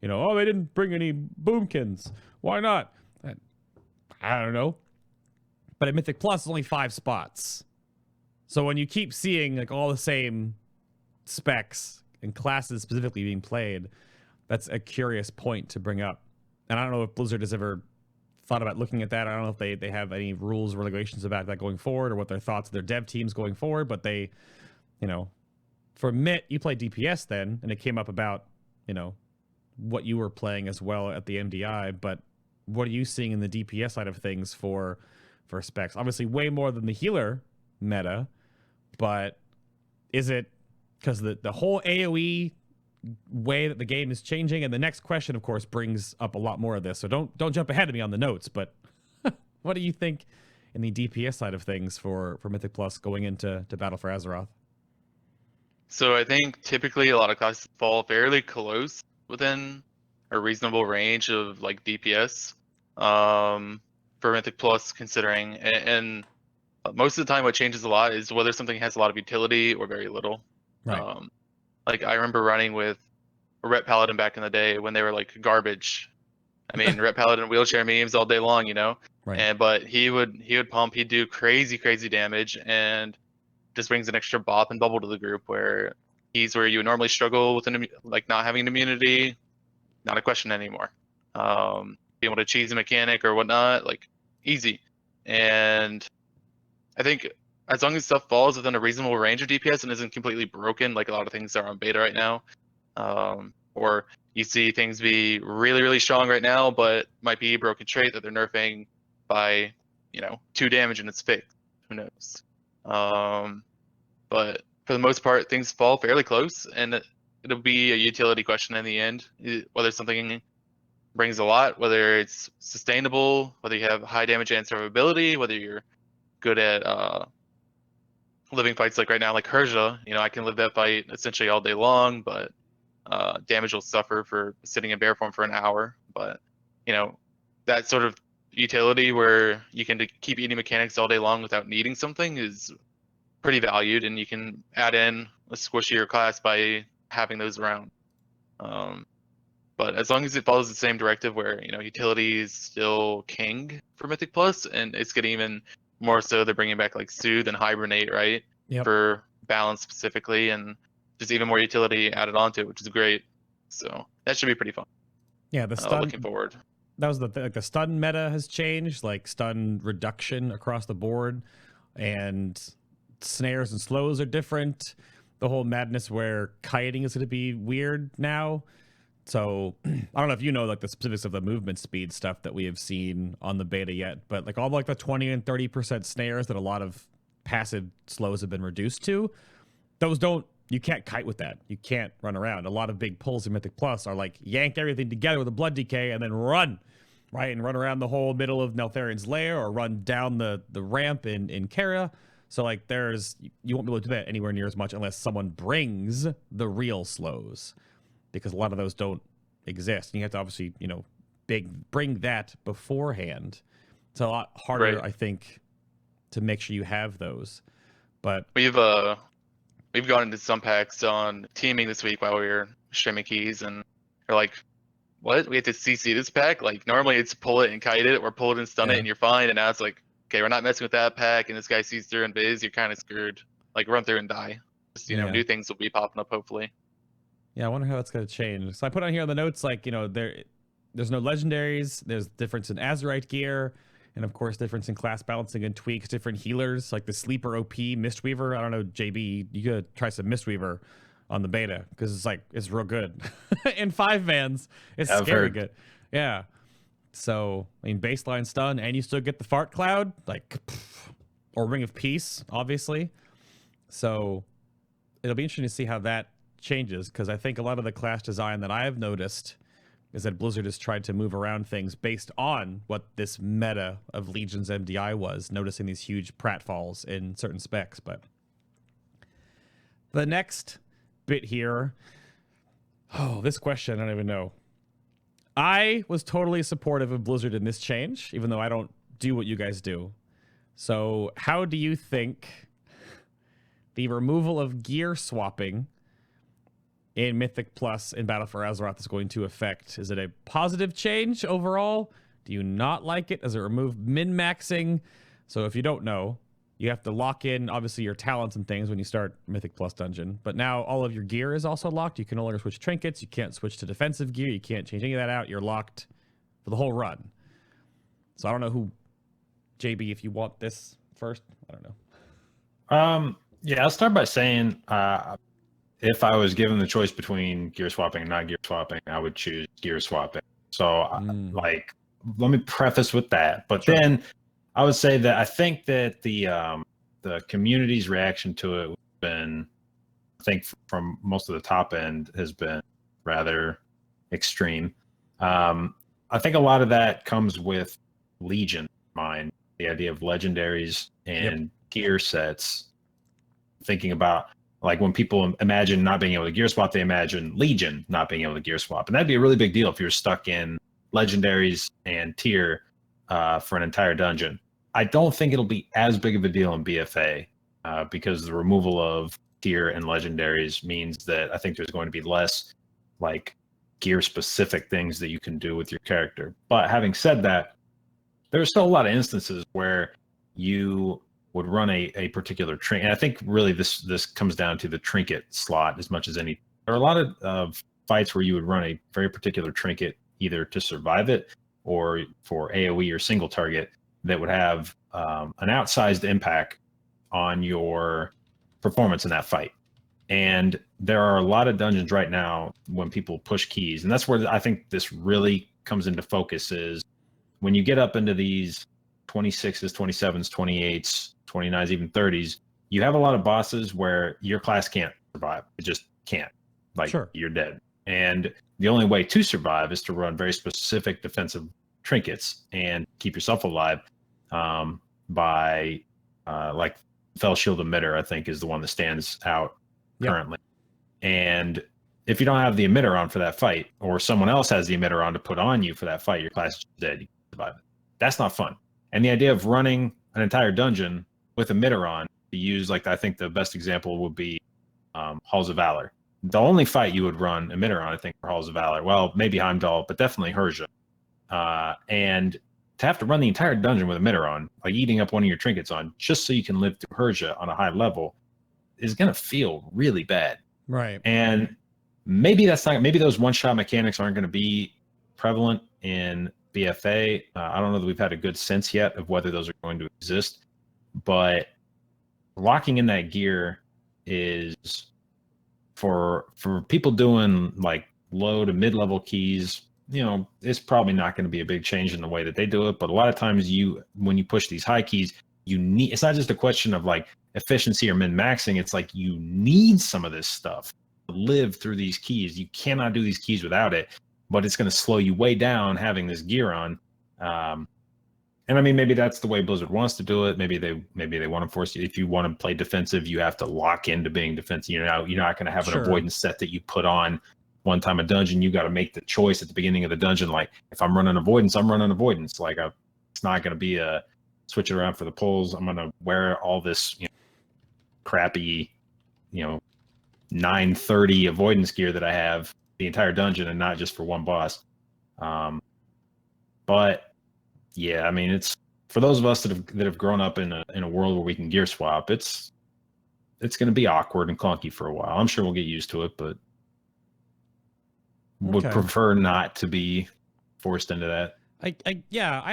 oh, they didn't bring any boomkins. Why not? I don't know. But at Mythic Plus, it's only 5 spots. So when you keep seeing like all the same specs and classes specifically being played, that's a curious point to bring up. And I don't know if Blizzard has ever thought about looking at that. I don't know if they have any rules or regulations about that going forward or what their thoughts of their dev teams going forward. But they, for Mitt, you play DPS then, and it came up about, what you were playing as well at the MDI. But what are you seeing in the DPS side of things for specs? Obviously way more than the healer meta, but is it because the whole AoE way that the game is changing? And the next question, of course, brings up a lot more of this, so don't jump ahead of me on the notes, but what do you think in the DPS side of things for Mythic Plus going into Battle for Azeroth? So I think typically a lot of classes fall fairly close within a reasonable range of like DPS for Mythic Plus, considering, and most of the time what changes a lot is whether something has a lot of utility or very little. Right. Like I remember running with a Ret Paladin back in the day when they were like garbage. I mean, Ret Paladin wheelchair memes all day long, Right. But he would pump, he'd do crazy damage, and just brings an extra bop and bubble to the group where he's where you would normally struggle with like not having an immunity, not a question anymore. Being able to cheese a mechanic or whatnot, like easy. And I think as long as stuff falls within a reasonable range of DPS and isn't completely broken, like a lot of things are on beta right now, or you see things be really strong right now, but might be a broken trait that they're nerfing by 2 damage and it's fixed. Who knows? But for the most part, things fall fairly close, and it'll be a utility question in the end, whether something brings a lot, whether it's sustainable, whether you have high damage and survivability, whether you're good at living fights like right now, like Herja. I can live that fight essentially all day long, but damage will suffer for sitting in bear form for an hour. But that sort of utility where you can keep eating mechanics all day long without needing something is pretty valued, and you can add in a squishier class by having those around. But as long as it follows the same directive where utility is still king for Mythic Plus, and it's getting even more so, they're bringing back like Soothe and Hibernate, right? Yep. For balance specifically, and just even more utility added onto it, which is great. So that should be pretty fun. Yeah, the stun looking forward. that was like the stun meta has changed, like stun reduction across the board, and snares and slows are different. The whole madness where kiting is going to be weird now. So I don't know if you know like the specifics of the movement speed stuff that we have seen on the beta yet, but like all like the 20 and 30% snares that a lot of passive slows have been reduced to, those you can't kite with that. You can't run around. A lot of big pulls in Mythic Plus are like yank everything together with a blood decay and then run, right? And run around the whole middle of Neltharion's lair or run down the ramp in Kara. So like you won't be able to do that anywhere near as much unless someone brings the real slows, because a lot of those don't exist. And you have to obviously, bring that beforehand. It's a lot harder, Right. I think, to make sure you have those. But We've gone into some packs on teaming this week while we were streaming keys, and they're like, "What? We have to CC this pack? Like normally it's pull it and kite it, or pull it and stun it, and you're fine." And now it's like, okay, we're not messing with that pack, and this guy sees through and biz, you're kind of screwed. Like run through and die. Just, Yeah. new things will be popping up hopefully. yeah, I wonder how that's going to change. So I put on here on the notes, like, there's no legendaries. There's difference in Azerite gear. And of course, difference in class balancing and tweaks, different healers, like the Sleeper OP Mistweaver. I don't know, JB, you gotta try some Mistweaver on the beta, because it's real good. In 5-mans, it's I've scary heard. good. Yeah. So, I mean, baseline stun, and you still get the fart cloud, like, or Ring of Peace, obviously. So, it'll be interesting to see how that changes, because I think a lot of the class design that I have noticed is that Blizzard has tried to move around things based on what this meta of Legion's MDI was, noticing these huge pratfalls in certain specs. But the next bit here, this question, I don't even know. I was totally supportive of Blizzard in this change, even though I don't do what you guys do. So how do you think the removal of gear swapping in Mythic Plus in Battle for Azeroth is going to affect? Is it a positive change overall? Do you not like it? Does it remove min-maxing? So if you don't know, you have to lock in, obviously, your talents and things when you start Mythic Plus Dungeon. But now all of your gear is also locked. You can no longer switch trinkets. You can't switch to defensive gear. You can't change any of that out. You're locked for the whole run. So I don't know who, JB, if you want this first. I don't know. Yeah, I'll start by saying, if I was given the choice between gear swapping and not gear swapping, I would choose gear swapping. So, let me preface with that. But then I would say that I think that the community's reaction to it has been, I think from most of the top end, has been rather extreme. I think a lot of that comes with Legion in mind, the idea of legendaries and gear sets. Thinking about, like, when people imagine not being able to gear swap, they imagine Legion not being able to gear swap. And that'd be a really big deal if you're stuck in legendaries and tier for an entire dungeon. I don't think it'll be as big of a deal in BFA because the removal of tier and legendaries means that I think there's going to be less like gear specific things that you can do with your character. But having said that, there's still a lot of instances where you would run a particular trinket. And I think really this comes down to the trinket slot as much as any. There are a lot of fights where you would run a very particular trinket either to survive it or for AoE or single target that would have an outsized impact on your performance in that fight. And there are a lot of dungeons right now when people push keys, and that's where I think this really comes into focus, is when you get up into these 26s, 27s, 28s, 29s, even 30s, you have a lot of bosses where your class can't survive. It just can't. Like, you're dead. And the only way to survive is to run very specific defensive trinkets and keep yourself alive by like Fell Shield Emitter, I think, is the one that stands out currently. And if you don't have the emitter on for that fight, or someone else has the emitter on to put on you for that fight, your class is dead. You can survive it. That's not fun. And the idea of running an entire dungeon with emitter on to use, like, I think the best example would be Halls of Valor. The only fight you would run emitter on, I think, for Halls of Valor, well, maybe Heimdall, but definitely Herja. And to have to run the entire dungeon with emitter on, like eating up one of your trinkets on, just so you can live through Herja on a high level, is going to feel really bad. Right. And maybe those one-shot mechanics aren't going to be prevalent in BFA. I don't know that we've had a good sense yet of whether those are going to exist, but locking in that gear is for people doing like low to mid-level keys. It's probably not going to be a big change in the way that they do it, but a lot of times when you push these high keys, it's not just a question of like efficiency or min-maxing. It's like you need some of this stuff to live through these keys. You cannot do these keys without it, but it's going to slow you way down having this gear on. And I mean, maybe that's the way Blizzard wants to do it. Maybe they want to force you. If you want to play defensive, you have to lock into being defensive. You're not going to have an avoidance set that you put on one time a dungeon. You got to make the choice at the beginning of the dungeon. Like, if I'm running avoidance, I'm running avoidance. Like, it's not going to be a switch it around for the pulls. I'm going to wear all this crappy 930 avoidance gear that I have the entire dungeon, and not just for one boss. But yeah, I mean, it's for those of us that have grown up in a world where we can gear swap. It's going to be awkward and clunky for a while. I'm sure we'll get used to it, but would prefer not to be forced into that. I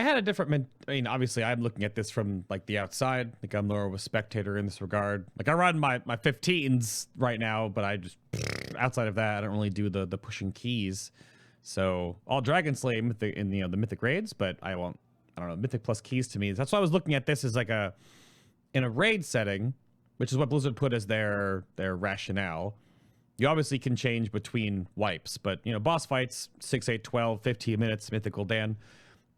had a different. I mean, obviously, I'm looking at this from like the outside. Like, I'm more of a spectator in this regard. Like, I run my 15s right now, but I just outside of that, I don't really do the pushing keys. So I'll Dragon Slay in the Mythic raids, but I don't know, Mythic plus keys to me. That's why I was looking at this as like in a raid setting, which is what Blizzard put as their rationale. You obviously can change between wipes, but boss fights 6, 8, 12, 15 minutes, Mythical Dan,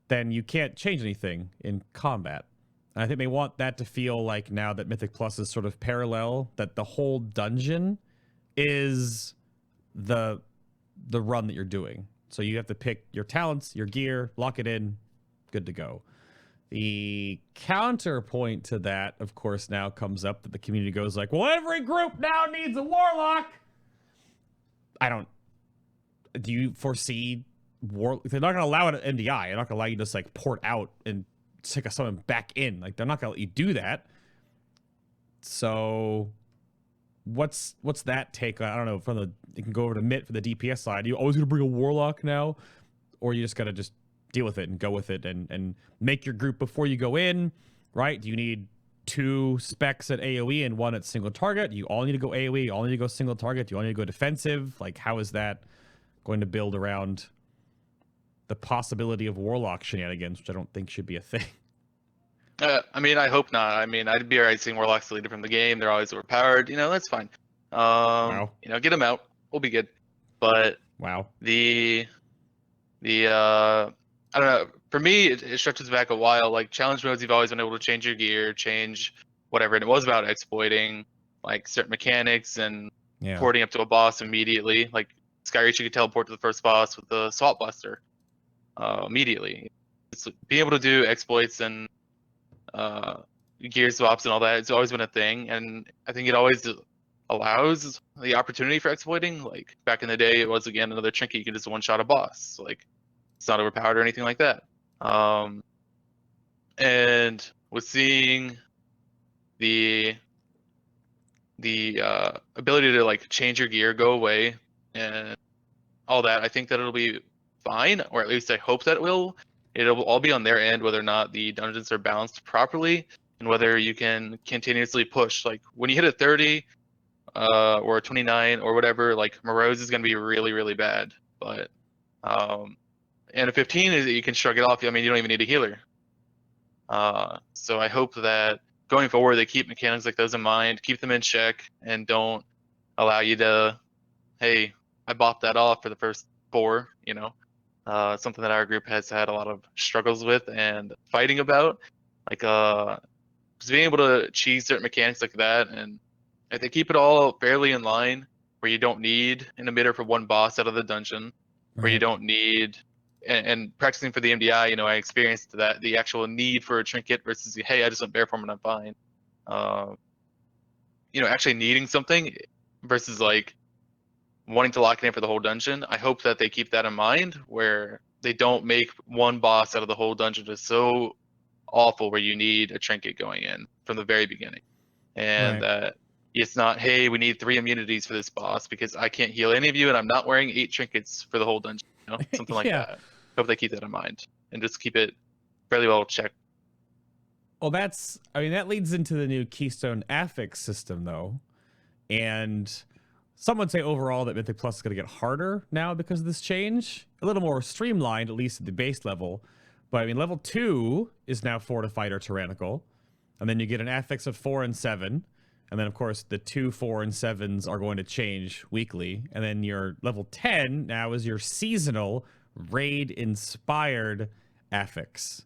then you can't change anything in combat. And I think they want that to feel like, now that Mythic Plus is sort of parallel, that the whole dungeon is the run that you're doing. So you have to pick your talents, your gear, lock it in, good to go. The counterpoint to that, of course, now comes up that the community goes like, well, every group now needs a warlock. Do you foresee they're not going to allow it at MDI. They're not going to allow you to just like port out and stick someone back in. Like, they're not going to let you do that. So what's that take? I don't know, you can go over to Mitt for the DPS side. You always going to bring a warlock now? Or you just got to just deal with it and go with it and make your group before you go in, right? Do you need 2 specs at AoE and 1 at single target? You all need to go AoE, you all need to go single target, you all need to go defensive. Like, how is that going to build around the possibility of warlock shenanigans, which I don't think should be a thing? I mean, I hope not. I mean, I'd be alright seeing warlocks deleted from the game. They're always overpowered. That's fine. Wow. Get them out. We'll be good. But wow. The I don't know. For me, it stretches back a while. Like, challenge modes, you've always been able to change your gear, change whatever, and it was about exploiting like certain mechanics and porting up to a boss immediately. Like, Skyreach, you could teleport to the first boss with the Swap Buster immediately. It's being able to do exploits and gear swaps and all that. It's always been a thing, and I think it always allows the opportunity for exploiting. Like, back in the day, it was again another trinket. You could just one-shot a boss. Like, it's not overpowered or anything like that. And with seeing the ability to like change your gear go away and all that, I think that it'll be fine, or at least I hope that it will. It'll all be on their end, whether or not the dungeons are balanced properly and whether you can continuously push. Like, when you hit a 30 or a 29 or whatever, like, Morose is going to be really, really bad. But and a 15 is you can shrug it off. I mean, you don't even need a healer. So I hope that going forward they keep mechanics like those in mind, keep them in check, and don't allow you to, hey, I bought that off for the first 4. Something that our group has had a lot of struggles with and fighting about. Like, just being able to cheese certain mechanics like that, and if they keep it all fairly in line, where you don't need an emitter for one boss out of the dungeon, where you don't need, and practicing for the MDI, I experienced that, the actual need for a trinket versus, hey, I just want bear form and I'm fine. Actually needing something versus like wanting to lock it in for the whole dungeon. I hope that they keep that in mind, where they don't make one boss out of the whole dungeon just so awful where you need a trinket going in from the very beginning. And that it's not, hey, we need 3 immunities for this boss because I can't heal any of you and I'm not wearing 8 trinkets for the whole dungeon. Something like that. Hope they keep that in mind. and just keep it fairly well checked. Well, that leads into the new Keystone Affix system, though. And some would say overall that Mythic Plus is going to get harder now because of this change. A little more streamlined, at least at the base level. But I mean, level 2 is now Fortified or Tyrannical. And then you get an Affix of 4 and 7. And then, of course, the 2, 4, and 7s are going to change weekly. And then your level 10 now is your seasonal raid-inspired Affix.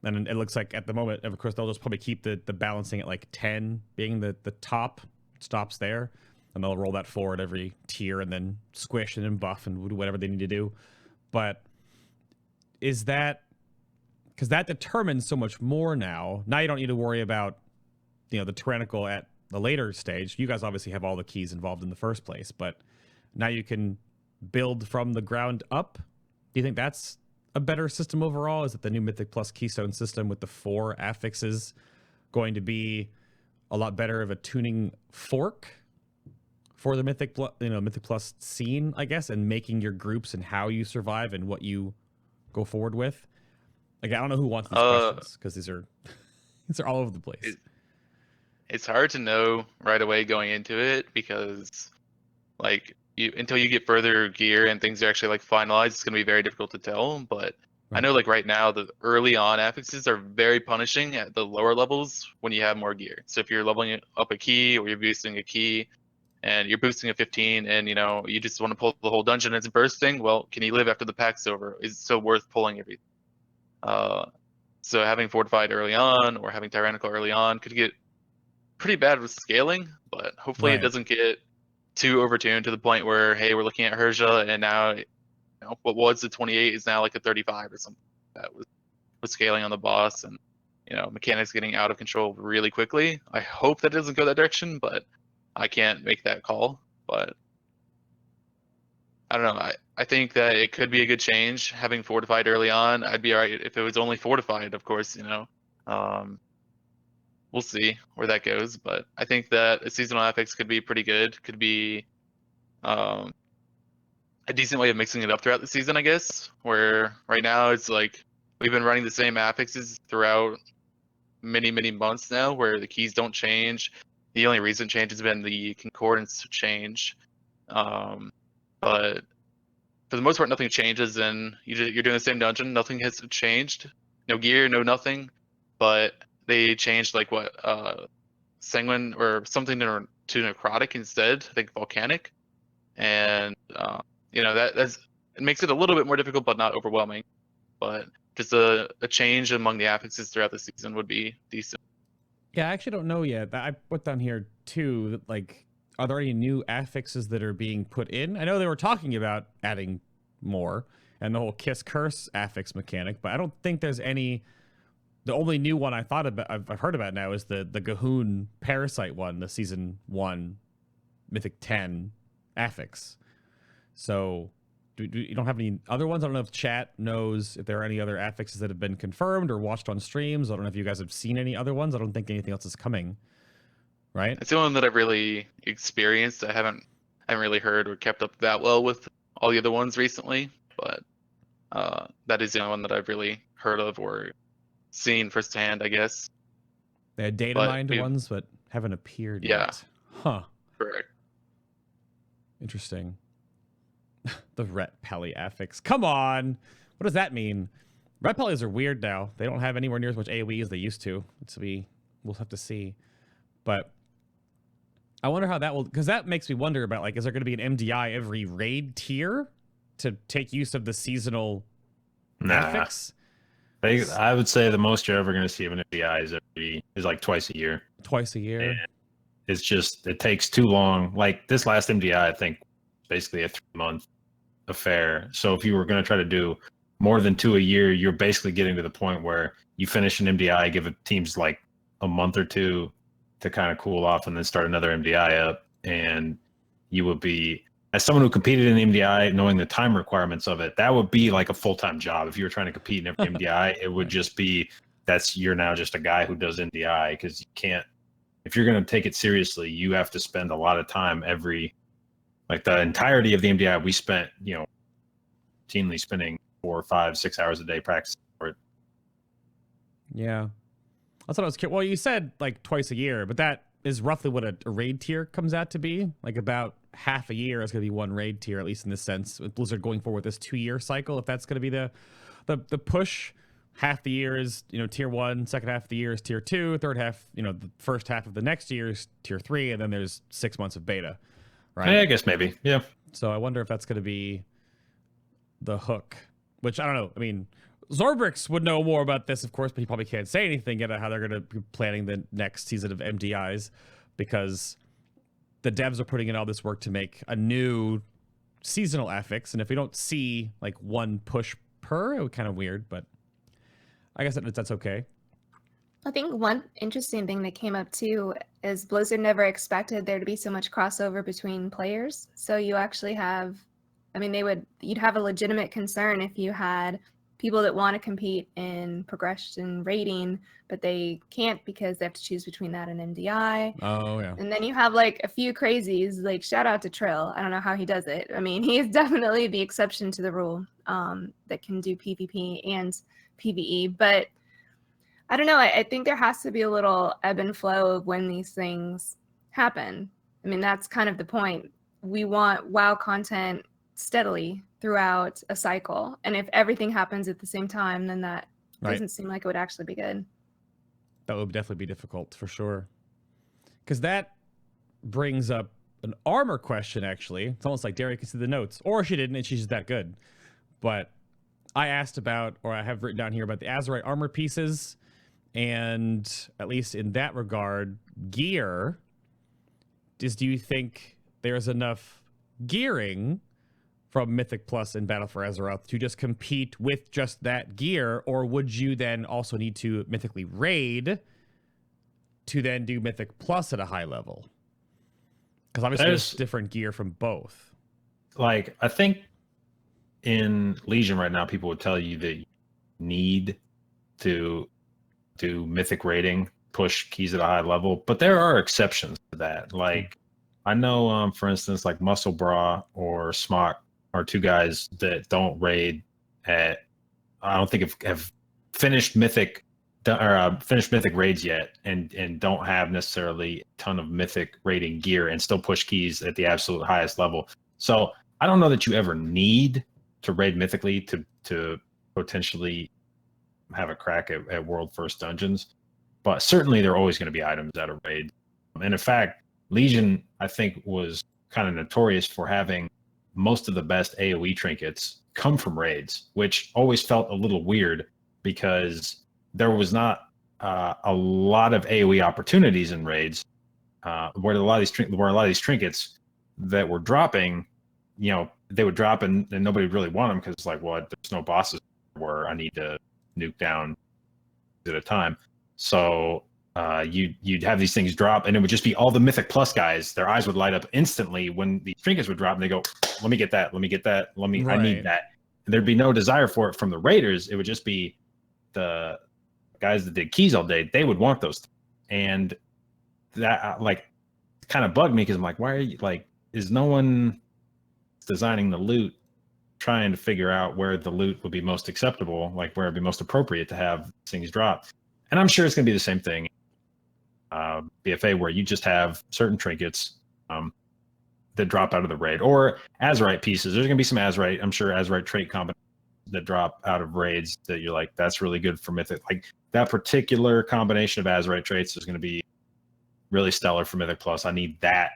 And it looks like at the moment, of course, they'll just probably keep the balancing at like 10 being the top. Stops there. And they'll roll that forward every tier and then squish and then buff and do whatever they need to do. But is that... because that determines so much more now. Now you don't need to worry about, the Tyrannical at the later stage. You guys obviously have all the keys involved in the first place, but now you can build from the ground up. Do you think that's a better system overall? Is it the new Mythic Plus Keystone system with the 4 affixes going to be a lot better of a tuning fork for the Mythic Plus scene, I guess, and making your groups and how you survive and what you go forward with? Like, I don't know who wants these questions because these are all over the place. It's hard to know right away going into it because, like, until you get further gear and things are actually like finalized, it's gonna be very difficult to tell. But right. I know, like right now, the early on affixes are very punishing at the lower levels when you have more gear. So if you're leveling up a key or you're boosting a key, and you're boosting a 15, and you just want to pull the whole dungeon and it's bursting, well, can you live after the pack's over? Is it so worth pulling everything? So having Fortified early on or having Tyrannical early on could get pretty bad with scaling, but hopefully it doesn't get too overtuned to the point where, hey, we're looking at Herja and now what was the 28 is now like a 35 or something like that with scaling on the boss and mechanics getting out of control really quickly. I hope that doesn't go that direction, but I can't make that call. But I don't know. I think that it could be a good change having Fortified early on. I'd be all right if it was only Fortified, of course, we'll see where that goes. But I think that a seasonal affix could be pretty good. Could be a decent way of mixing it up throughout the season, I guess. Where right now it's like we've been running the same affixes throughout many, many months now where the keys don't change. The only recent change has been the concordance change. But for the most part, nothing changes, and you're doing the same dungeon. Nothing has changed. No gear, no nothing. But they changed like what sanguine or something to necrotic instead. I think volcanic, and it makes it a little bit more difficult, but not overwhelming. But just a change among the affixes throughout the season would be decent. Yeah, I actually don't know yet. I put down here too that, like, are there any new affixes that are being put in? I know they were talking about adding more and the whole Kiss Curse affix mechanic, but I don't think there's any. The only new one I've heard about now is the Gahoon Parasite one, the season 1 Mythic 10 affix. So you don't have any other ones? I don't know if chat knows if there are any other affixes that have been confirmed or watched on streams. I don't know if you guys have seen any other ones. I don't think anything else is coming. Right? It's the one that I've really experienced. I haven't really heard or kept up that well with all the other ones recently, but that is the only one that I've really heard of or seen firsthand, I guess. They had data mined ones, but haven't appeared yet. Huh. Correct. Interesting. The Ret Pelly affix. Come on! What does that mean? Ret Pellys are weird now. They don't have anywhere near as much AoE as they used to. We'll have to see. But I wonder how that will, because that makes me wonder about, like, is there going to be an MDI every raid tier to take use of the seasonal affix? I would say the most you're ever going to see of an MDI is like twice a year. Twice a year. And it's just, it takes too long. Like this last MDI, I think, basically a 3-month affair. So if you were going to try to do more than 2 a year, you're basically getting to the point where you finish an MDI, give teams like a month or two to kind of cool off and then start another MDI up. And you would be, as someone who competed in the MDI, knowing the time requirements of it, that would be like a full-time job. If you were trying to compete in every MDI, it would just be, you're now just a guy who does MDI, because you can't, if you're going to take it seriously, you have to spend a lot of time like the entirety of the MDI, we spent, routinely spending 4, 5, 6 hours a day practicing Yeah. That's what I was curious. Well, you said like twice a year, but that is roughly what a raid tier comes out to be. Like about half a year is going to be one raid tier, at least in this sense. With Blizzard going forward with this 2-year cycle, if that's going to be the push. Half the year is, tier 1, second half of the year is tier 2, third half, the first half of the next year is tier 3, and then there's 6 months of beta, right? I guess maybe, yeah. So I wonder if that's going to be the hook, which I don't know. I mean, Zorbrix would know more about this, of course, but he probably can't say anything yet about how they're going to be planning the next season of MDIs, because the devs are putting in all this work to make a new seasonal affix, and if we don't see like one push per, it would kind of weird, but I guess that's okay. I think one interesting thing that came up too is Blizzard never expected there to be so much crossover between players. So you actually have, you'd have a legitimate concern if you had people that want to compete in progression rating, but they can't because they have to choose between that and MDI. Oh, yeah. And then you have like a few crazies, like shout out to Trill. I don't know how he does it. I mean, he's definitely the exception to the rule that can do PvP and PvE. But I don't know. I think there has to be a little ebb and flow of when these things happen. I mean, that's kind of the point. We want WoW content steadily throughout a cycle. And if everything happens at the same time, then that doesn't seem like it would actually be good. That would definitely be difficult for sure. Because that brings up an armor question, actually. It's almost like Darrie can see the notes. Or she didn't, and she's just that good. But I asked about, or I have written down here about the Azeroth armor pieces. And at least in that regard, gear. Do you think there's enough gearing from Mythic Plus and Battle for Azeroth to just compete with just that gear, or would you then also need to mythically raid to then do Mythic Plus at a high level? Because obviously there's different gear from both. Like, I think in Legion right now, people would tell you that you need to do mythic raiding, push keys at a high level, but there are exceptions to that. Like, I know, for instance, like Muscle Bra or Smock are two guys that don't raid at, I don't think have finished mythic raids yet, and don't have necessarily a ton of mythic raiding gear and still push keys at the absolute highest level. So I don't know that you ever need to raid mythically to potentially have a crack at world first dungeons, but certainly there are always going to be items out of raid. And in fact, Legion, I think, was kind of notorious for having most of the best AoE trinkets come from raids, which always felt a little weird because there was not a lot of AoE opportunities in raids, where a lot of these trinkets that were dropping, they would drop and nobody would really want them because it's like, well, there's no bosses where I need to nuke down at a time. So you'd have these things drop, and it would just be all the Mythic Plus guys. Their eyes would light up instantly when these trinkets would drop, and they go, "Let me get that. Let me get that. I need that." And there'd be no desire for it from the raiders. It would just be the guys that did keys all day. They would want those, and that kind of bugged me because I'm like, why are you is no one designing the loot trying to figure out where the loot would be most acceptable, like where it'd be most appropriate to have things drop? And I'm sure it's going to be the same thing, BFA, where you just have certain trinkets that drop out of the raid, or Azeroth pieces. There's going to be some Azeroth, I'm sure, Azeroth trait combinations that drop out of raids that you're like, that's really good for Mythic. Like that particular combination of Azeroth traits is going to be really stellar for Mythic Plus. I need that.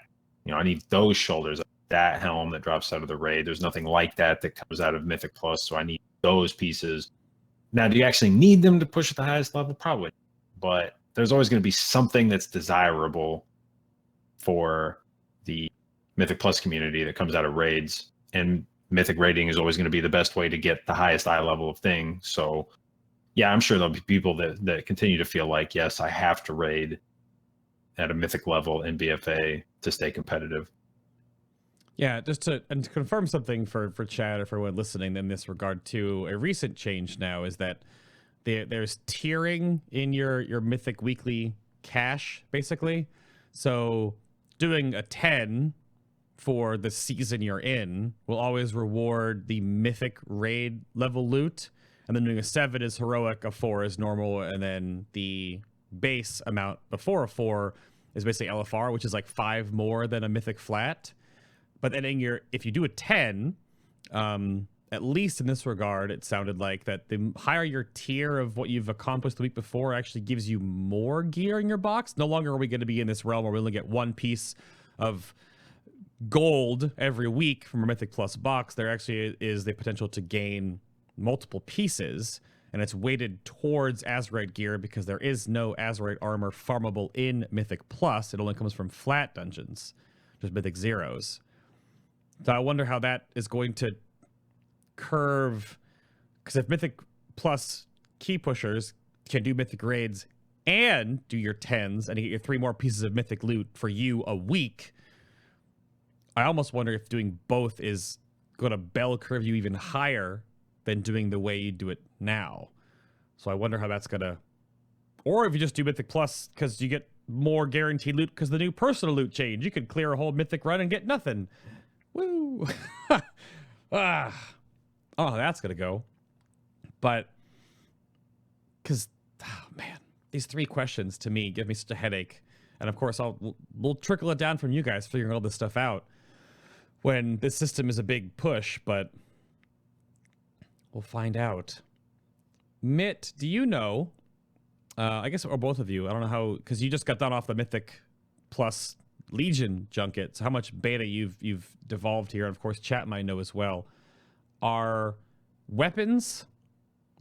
I need those shoulders, that helm that drops out of the raid. There's nothing like that comes out of Mythic Plus, so I need those pieces. Now, do you actually need them to push at the highest level? Probably. But there's always going to be something that's desirable for the Mythic Plus community that comes out of raids. And Mythic raiding is always going to be the best way to get the highest eye level of thing. So, yeah, I'm sure there'll be people that continue to feel like, yes, I have to raid at a Mythic level in BFA to stay competitive. Yeah, to confirm something for chat or for anyone listening in this regard too, a recent change now is that there's tiering in your Mythic Weekly cash, basically. So doing a 10 for the season you're in will always reward the Mythic raid level loot, and then doing a 7 is heroic, a 4 is normal, and then the base amount before a 4 is basically LFR, which is like 5 more than a mythic flat. But then if you do a 10, at least in this regard, it sounded like that the higher your tier of what you've accomplished the week before actually gives you more gear in your box. No longer are we going to be in this realm where we only get one piece of gold every week from a Mythic Plus box. There actually is the potential to gain multiple pieces, and it's weighted towards Azerite gear because there is no Azerite armor farmable in Mythic Plus. It only comes from flat dungeons, just Mythic Zeros. So I wonder how that is going to curve, because if Mythic Plus key pushers can do Mythic raids and do your 10s and you get your 3 more pieces of Mythic loot for you a week, I almost wonder if doing both is going to bell curve you even higher than doing the way you do it now. So I wonder how that's going to, or if you just do Mythic Plus because you get more guaranteed loot because the new personal loot change. You could clear a whole Mythic run and get nothing. Woo! Oh, that's gonna go. But because, oh man, these 3 questions to me give me such a headache. And of course, we'll trickle it down from you guys figuring all this stuff out when this system is a big push. But we'll find out. Mitt, do you know? I guess, or both of you. I don't know how, because you just got done off the Mythic Plus Legion junket. So how much beta you've devolved here, and of course, chat might know as well. Are weapons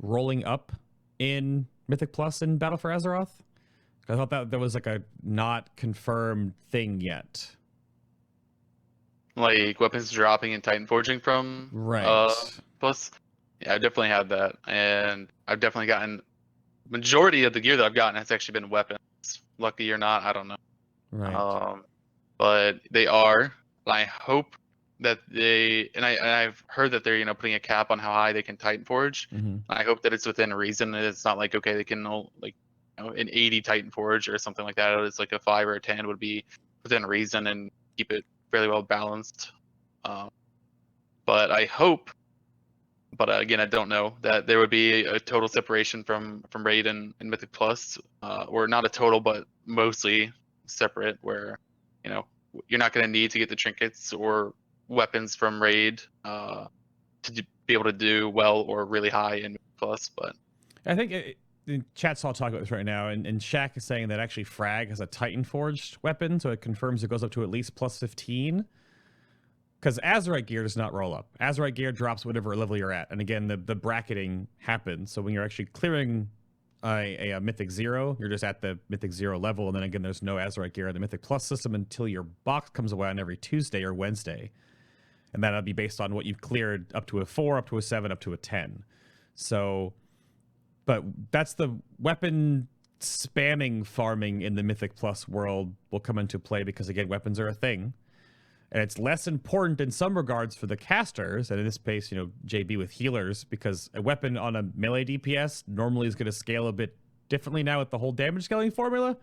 rolling up in Mythic Plus in Battle for Azeroth? I thought that there was like a not confirmed thing yet. Like weapons dropping and Titan forging from Plus. Yeah, I've definitely had that, and I've definitely gotten majority of the gear that I've gotten has actually been weapons. Lucky or not, I don't know. Right. But they are. I hope that I've heard that they're putting a cap on how high they can Titan forge. Mm-hmm. I hope that it's within reason. It's not like, okay, they can an 80 Titan forge or something like that. It's like a 5 or a 10 would be within reason and keep it fairly well balanced. But I hope, but again, I don't know, that there would be a total separation from Raid and Mythic Plus, or not a total, but mostly separate, where you're not going to need to get the trinkets or weapons from Raid to be able to do well or really high in Plus. But I think the chat's all talking about this right now, and Shaq is saying that actually Frag has a Titan forged weapon, so it confirms it goes up to at least plus 15. Because Azerite gear does not roll up. Azerite gear drops whatever level you're at, and again, the bracketing happens. So when you're actually clearing a Mythic 0, you're just at the Mythic 0 level, and then again, there's no Azerite gear in the Mythic Plus system until your box comes away on every Tuesday or Wednesday. And that'll be based on what you've cleared up to a 4, up to a 7, up to a 10. So, but that's the weapon spamming farming in the Mythic Plus world will come into play because, again, weapons are a thing. And it's less important in some regards for the casters, and in this case, JB with healers, because a weapon on a melee DPS normally is going to scale a bit differently now with the whole damage scaling formula.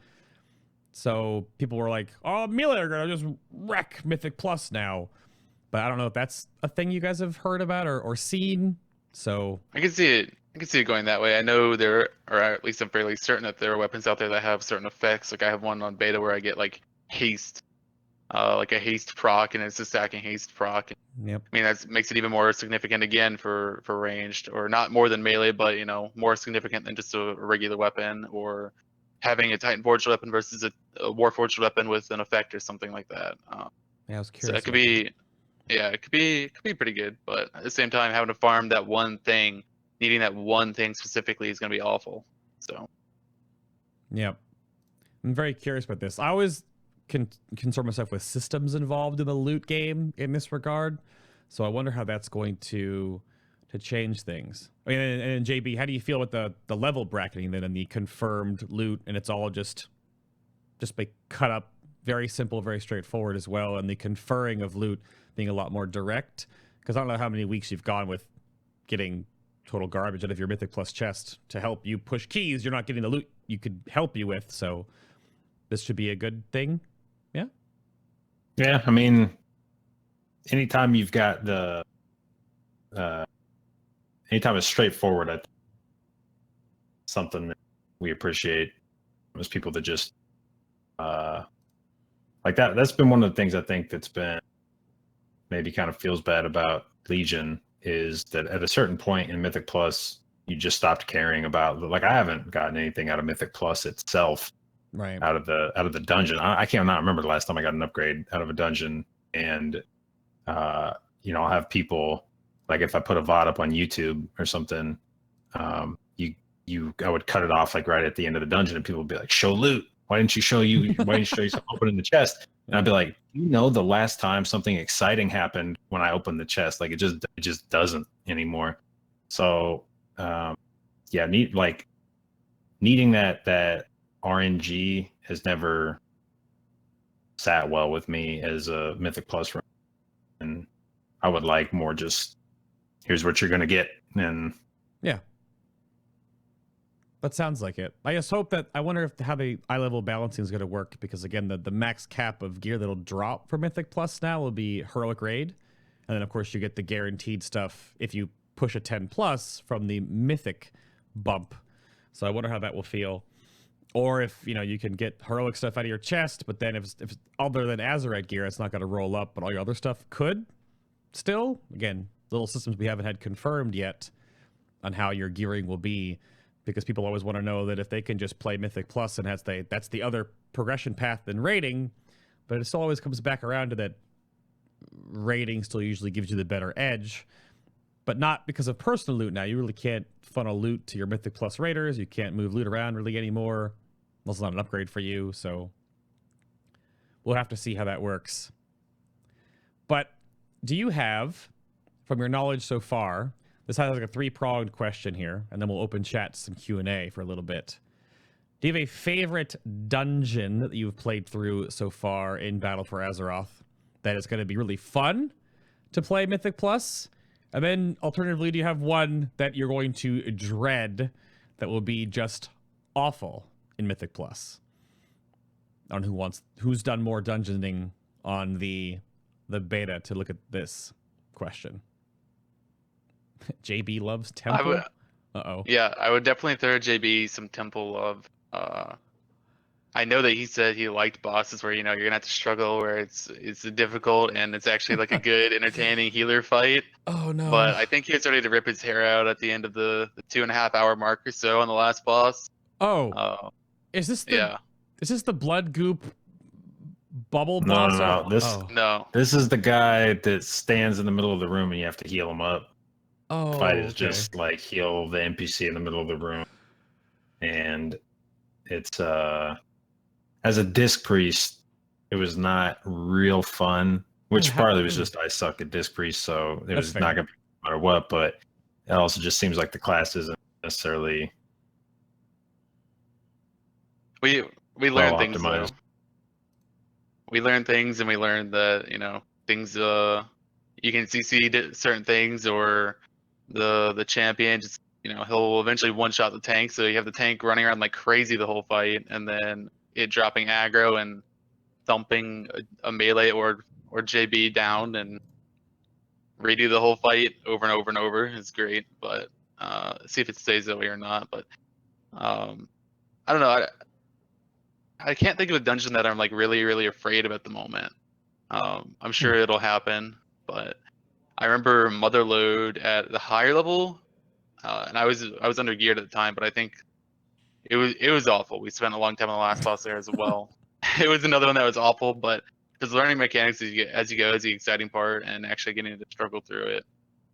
So people were like, oh, melee are going to just wreck Mythic Plus now. But I don't know if that's a thing you guys have heard about or seen. So I can see it going that way. I know there, or at least I'm fairly certain that there are weapons out there that have certain effects. Like I have one on beta where I get like haste. Like a haste proc, and it's a stacking haste proc. Yep. I mean, that makes it even more significant again for ranged, or not more than melee, but more significant than just a regular weapon, or having a Titan forged weapon versus a Warforged weapon with an effect or something like that. Yeah, I was So curious. it could be, it could be pretty good, but at the same time, having to farm that one thing, needing that one thing specifically is going to be awful. So. Yep. I'm very curious about this. I always concern myself with systems involved in the loot game in this regard, so I wonder how that's going to change things. I mean, and JB, how do you feel with the level bracketing then and the confirmed loot, and it's all just be cut up, very simple, very straightforward as well, and the conferring of loot being a lot more direct? Because I don't know how many weeks you've gone with getting total garbage out of your Mythic Plus chest to help you push keys. You're not getting the loot you could help you with, so this should be a good thing. Yeah, I mean, anytime you've got anytime it's straightforward, something that we appreciate as people that just like that. That's been one of the things I think that's been maybe kind of feels bad about Legion, is that at a certain point in Mythic Plus, you just stopped caring about, like, I haven't gotten anything out of Mythic Plus itself, Right. out of the dungeon. I cannot remember the last time I got an upgrade out of a dungeon. And you know, I'll have people, like, if I put a VOD up on YouTube or something, I would cut it off like right at the end of the dungeon, and people would be like, "Show loot. Why didn't you show yourself opening the chest?" And I'd be like, "You know, the last time something exciting happened when I opened the chest, like it just doesn't anymore." So yeah, needing that RNG has never sat well with me as a Mythic Plus run. And I would like more just, here's what you're gonna get. And Yeah. That sounds like it. I just hope that, I wonder if how the eye level balancing is going to work, because again, the max cap of gear that'll drop for Mythic Plus now will be Heroic Raid. And then of course you get the guaranteed stuff if you push a 10 plus from the Mythic bump. So I wonder how that will feel. Or if, you know, you can get heroic stuff out of your chest, but then if other than Azeroth gear, it's not going to roll up, but all your other stuff could still. Again, little systems we haven't had confirmed yet on how your gearing will be, because people always want to know that if they can just play Mythic Plus and that's the other progression path than raiding, but it still always comes back around to that raiding still usually gives you the better edge, but not because of personal loot. Now you really can't funnel loot to your Mythic Plus raiders. You can't move loot around really anymore. Well, it's not an upgrade for you, so we'll have to see how that works. But do you have, from your knowledge so far, this has like a three-pronged question here, and then we'll open chat to some Q&A for a little bit. Do you have a favorite dungeon that you've played through so far in Battle for Azeroth that is going to be really fun to play Mythic Plus? And then, alternatively, do you have one that you're going to dread that will be just awful in Mythic Plus? I don't know who's done more dungeoning on the beta to look at this question. JB loves Temple. Yeah, I would definitely throw JB some Temple love. I know that he said he liked bosses where, you know, you're gonna have to struggle, where it's difficult and it's actually like a good, entertaining healer fight. Oh no! But I think he was ready to rip his hair out at the end of the 2.5 hour mark or so on the last boss. Oh, is this the blood goop bubble no, boss? No. This is the guy that stands in the middle of the room and you have to heal him up. Oh, fight is just like heal the NPC in the middle of the room, and it's as a disc priest, it was not real fun. Which partly was just I suck at disc priest, so it was not gonna be no matter what. But it also just seems like the class isn't necessarily we learn things though. optimized. We learn things, and we learned that, you know, things you can CC certain things, or the champion just, you know, he'll eventually one-shot the tank, so you have the tank running around like crazy the whole fight, and then it dropping aggro and thumping a melee or JB down and redo the whole fight over and over and over is great. But see if it stays that way or not. But I don't know. I can't think of a dungeon that I'm like really, really afraid of at the moment. I'm sure it'll happen, but I remember Motherlode at the higher level, and I was under geared at the time, but I think it was awful. We spent a long time on the last boss there as well. It was another one that was awful, but just learning mechanics as you go is the exciting part, and actually getting to struggle through it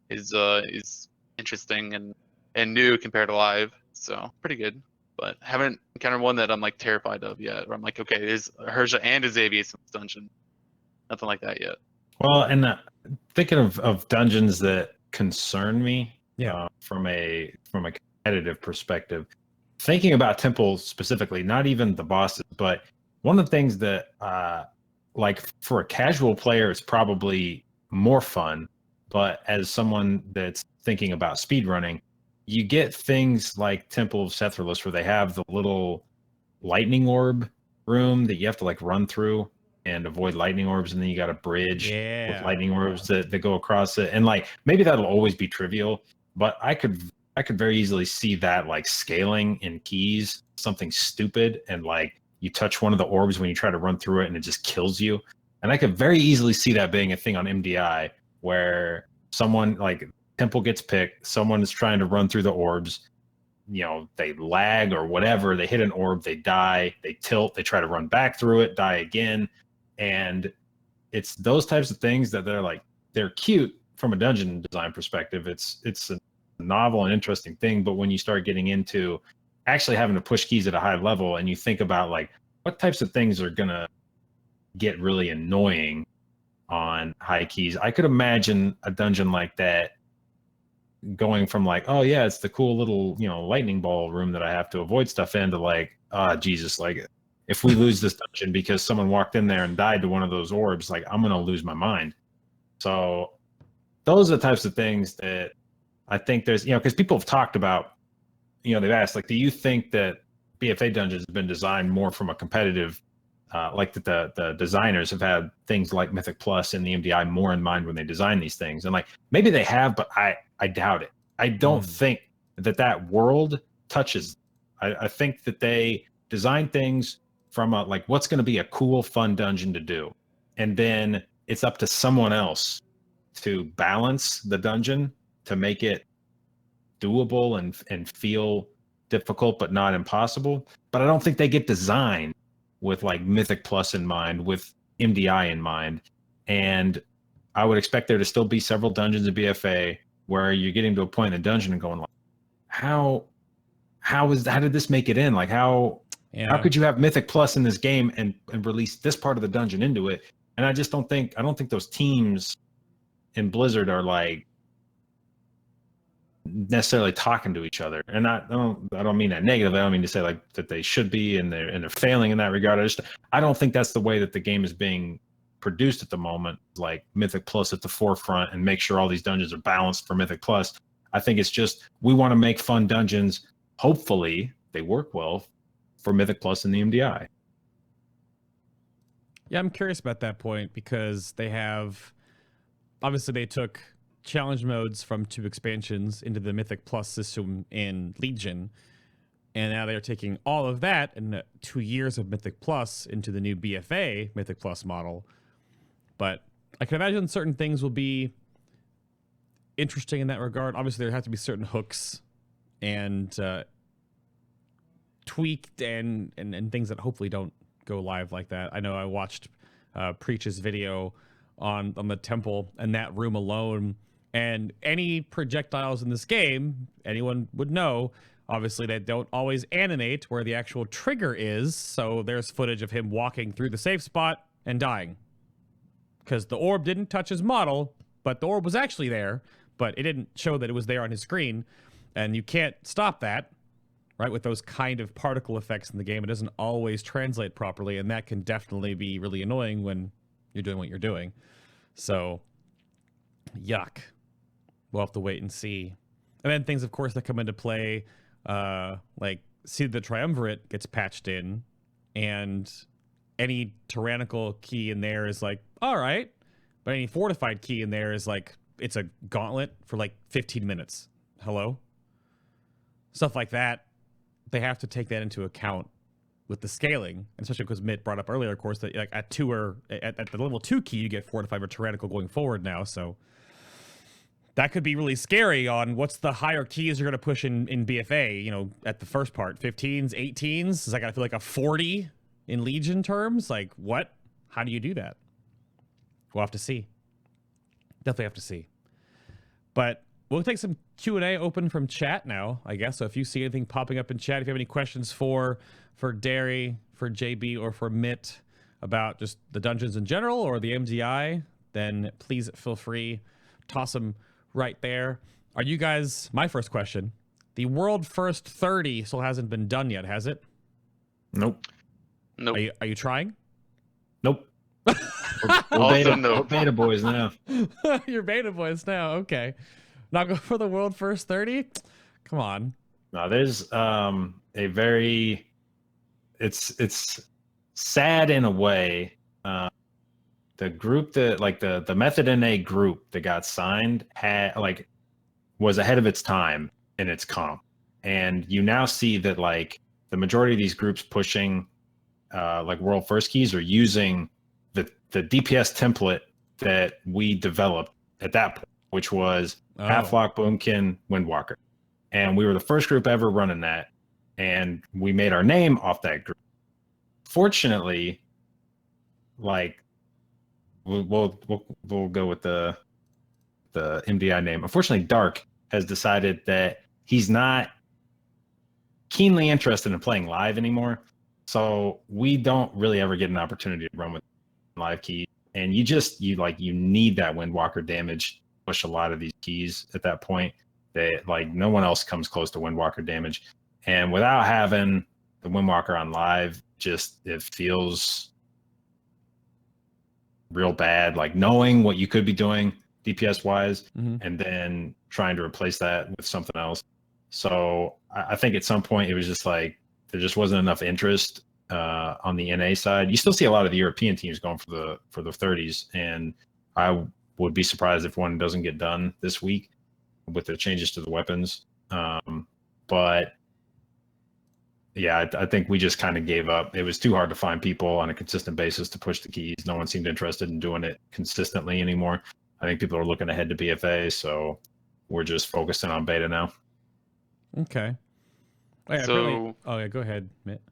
is interesting and new compared to live. So pretty good, but haven't encountered one that I'm like terrified of yet. Where I'm like, okay, there's Hersha and a Xavius in this dungeon. Nothing like that yet. Well, and thinking of dungeons that concern me, from a competitive perspective, thinking about Temple specifically, not even the bosses, but one of the things that like for a casual player is probably more fun, but as someone that's thinking about speedrunning, you get things like Temple of Sethralus where they have the little lightning orb room that you have to like run through and avoid lightning orbs, and then you got a bridge with lightning orbs that go across it. And like maybe that'll always be trivial, but I could I could very easily see that like scaling in keys, something stupid, and like you touch one of the orbs when you try to run through it and it just kills you. And I could very easily see that being a thing on MDI where someone like temple gets picked, someone is trying to run through the orbs, you know, they lag or whatever, they hit an orb, they die, they tilt, they try to run back through it, die again. And it's those types of things that they're cute from a dungeon design perspective. It's a novel and interesting thing, but when you start getting into actually having to push keys at a high level and you think about like what types of things are gonna get really annoying on high keys, I could imagine a dungeon like that going from like, oh yeah, it's the cool little, you know, lightning ball room that I have to avoid stuff in, to like, Jesus, like if we lose this dungeon because someone walked in there and died to one of those orbs, like I'm gonna lose my mind. So those are the types of things that I think there's, you know, because people have talked about, you know, they've asked like, do you think that BFA dungeons have been designed more from a competitive, like that the designers have had things like Mythic Plus and the MDI more in mind when they design these things? And like maybe they have, but I doubt it. I don't think that world touches. I think that they design things from a like what's going to be a cool, fun dungeon to do, and then it's up to someone else to balance the dungeon to make it doable and feel difficult but not impossible. But I don't think they get designed with like Mythic Plus in mind, with MDI in mind. And I would expect there to still be several dungeons in BFA where you're getting to a point in the dungeon and going like, how did this make it in? Like how could you have Mythic Plus in this game and release this part of the dungeon into it? And I don't think those teams in Blizzard are like necessarily talking to each other. And I don't mean that negatively. I don't mean to say like that they should be and they're failing in that regard. I don't think that's the way that the game is being produced at the moment, like Mythic Plus at the forefront and make sure all these dungeons are balanced for Mythic Plus. I think it's just we want to make fun dungeons. Hopefully they work well for Mythic Plus and the MDI. Yeah, I'm curious about that point because they took challenge modes from 2 expansions into the Mythic Plus system in Legion, and now they're taking all of that and 2 years of Mythic Plus into the new BFA Mythic Plus model. But I can imagine certain things will be interesting in that regard. Obviously, there have to be certain hooks and tweaked and things that hopefully don't go live like that. I know I watched Preach's video on the temple and that room alone, and any projectiles in this game, anyone would know, obviously they don't always animate where the actual trigger is, so there's footage of him walking through the safe spot and dying. Because the orb didn't touch his model, but the orb was actually there, but it didn't show that it was there on his screen, and you can't stop that, right? With those kind of particle effects in the game, it doesn't always translate properly, and that can definitely be really annoying when you're doing what you're doing. So, yuck. We'll have to wait and see. And then things, of course, that come into play, like see the Triumvirate gets patched in, and any tyrannical key in there is like, all right, but any fortified key in there is like, it's a gauntlet for like 15 minutes. Hello? Stuff like that. They have to take that into account with the scaling, especially because Mitt brought up earlier, of course, that like at the level 2 key, you get fortified or tyrannical going forward now. So that could be really scary on what's the higher keys you're going to push in BFA, you know, at the first part, 15s, 18s. Is that going to feel like a 40 in Legion terms? Like what? How do you do that? We'll have to see. Definitely have to see. But we'll take some Q&A open from chat now, I guess. So if you see anything popping up in chat, if you have any questions for Darrie, for JB, or for Mitt about just the dungeons in general or the MDI, then please feel free. Toss them right there. Are you guys, my first question, the world first 30 still hasn't been done yet, has it? Nope. Are you trying? Nope. We're beta boys now. You're beta boys now. Okay. Not go for the world first 30? Come on. No, there's a very it's sad in a way. The group that like the Method NA group that got signed was ahead of its time. in its comp. And you now see that like the majority of these groups pushing like world first keys are using the DPS template that we developed at that point, which was Halflock, Boomkin, Windwalker. And we were the first group ever running that. And we made our name off that group. Fortunately, like we'll go with the MDI name. Unfortunately, Dark has decided that he's not keenly interested in playing live anymore. So we don't really ever get an opportunity to run with live keys. And you need that Windwalker damage to push a lot of these keys at that point. That like no one else comes close to Windwalker damage. And without having the Windwalker on live, it feels real bad. Like knowing what you could be doing DPS wise, and then trying to replace that with something else. So I think at some point it was just like there just wasn't enough interest on the NA side. You still see a lot of the European teams going for the 30s, and I would be surprised if one doesn't get done this week with the changes to the weapons. But yeah, I think we just kind of gave up. It was too hard to find people on a consistent basis to push the keys. No one seemed interested in doing it consistently anymore. I think people are looking ahead to BFA, so we're just focusing on beta now. Okay. Oh, yeah, go ahead, Mitt.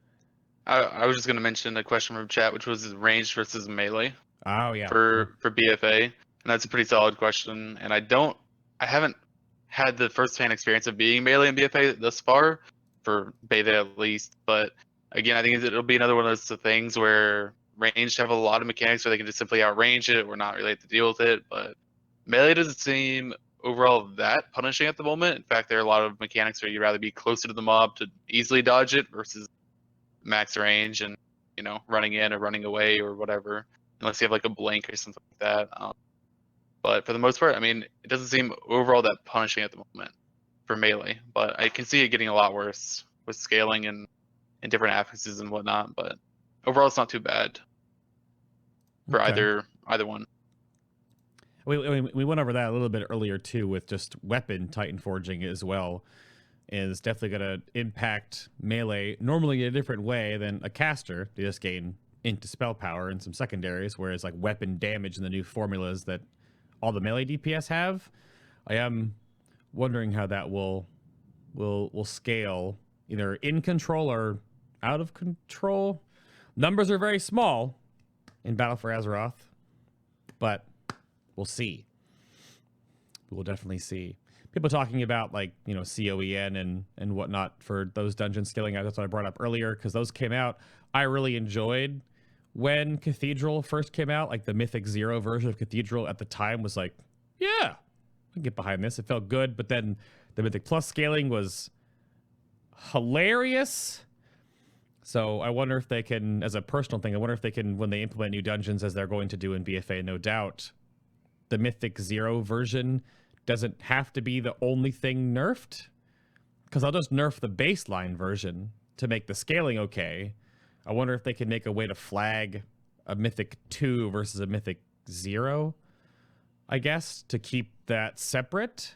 I was just going to mention a question from chat, which was ranged versus melee. Oh yeah. For BFA, and that's a pretty solid question. And I haven't had the first-hand experience of being melee in BFA thus far, for beta at least. But again, I think it'll be another one of those things where ranged have a lot of mechanics where they can just simply outrange it or not really have to deal with it. But melee doesn't seem overall that punishing at the moment. In fact, there are a lot of mechanics where you'd rather be closer to the mob to easily dodge it versus max range and running in or running away or whatever, unless you have like a blink or something like that. But for the most part, I mean, it doesn't seem overall that punishing at the moment for melee. But I can see it getting a lot worse with scaling and different affixes and whatnot. But overall, it's not too bad for either one. We went over that a little bit earlier too, with just weapon Titan forging as well. Is definitely going to impact melee normally in a different way than a caster. They just gain into spell power and some secondaries, whereas like weapon damage and the new formulas that all the melee DPS have. I am wondering how that will scale either in control or out of control. Numbers are very small in Battle for Azeroth, but we'll see. We'll definitely see. People talking about like, COEN and whatnot for those dungeon scaling. That's what I brought up earlier, because those came out. I really enjoyed when Cathedral first came out. Like the Mythic 0 version of Cathedral at the time was like, yeah, I can get behind this. It felt good. But then the Mythic Plus scaling was hilarious. So I wonder if they can, as a personal thing, I wonder if they can, when they implement new dungeons, as they're going to do in BFA, no doubt, the Mythic 0 version doesn't have to be the only thing nerfed, because I'll just nerf the baseline version to make the scaling okay. I wonder if they can make a way to flag a Mythic 2 versus a Mythic 0, I guess, to keep that separate.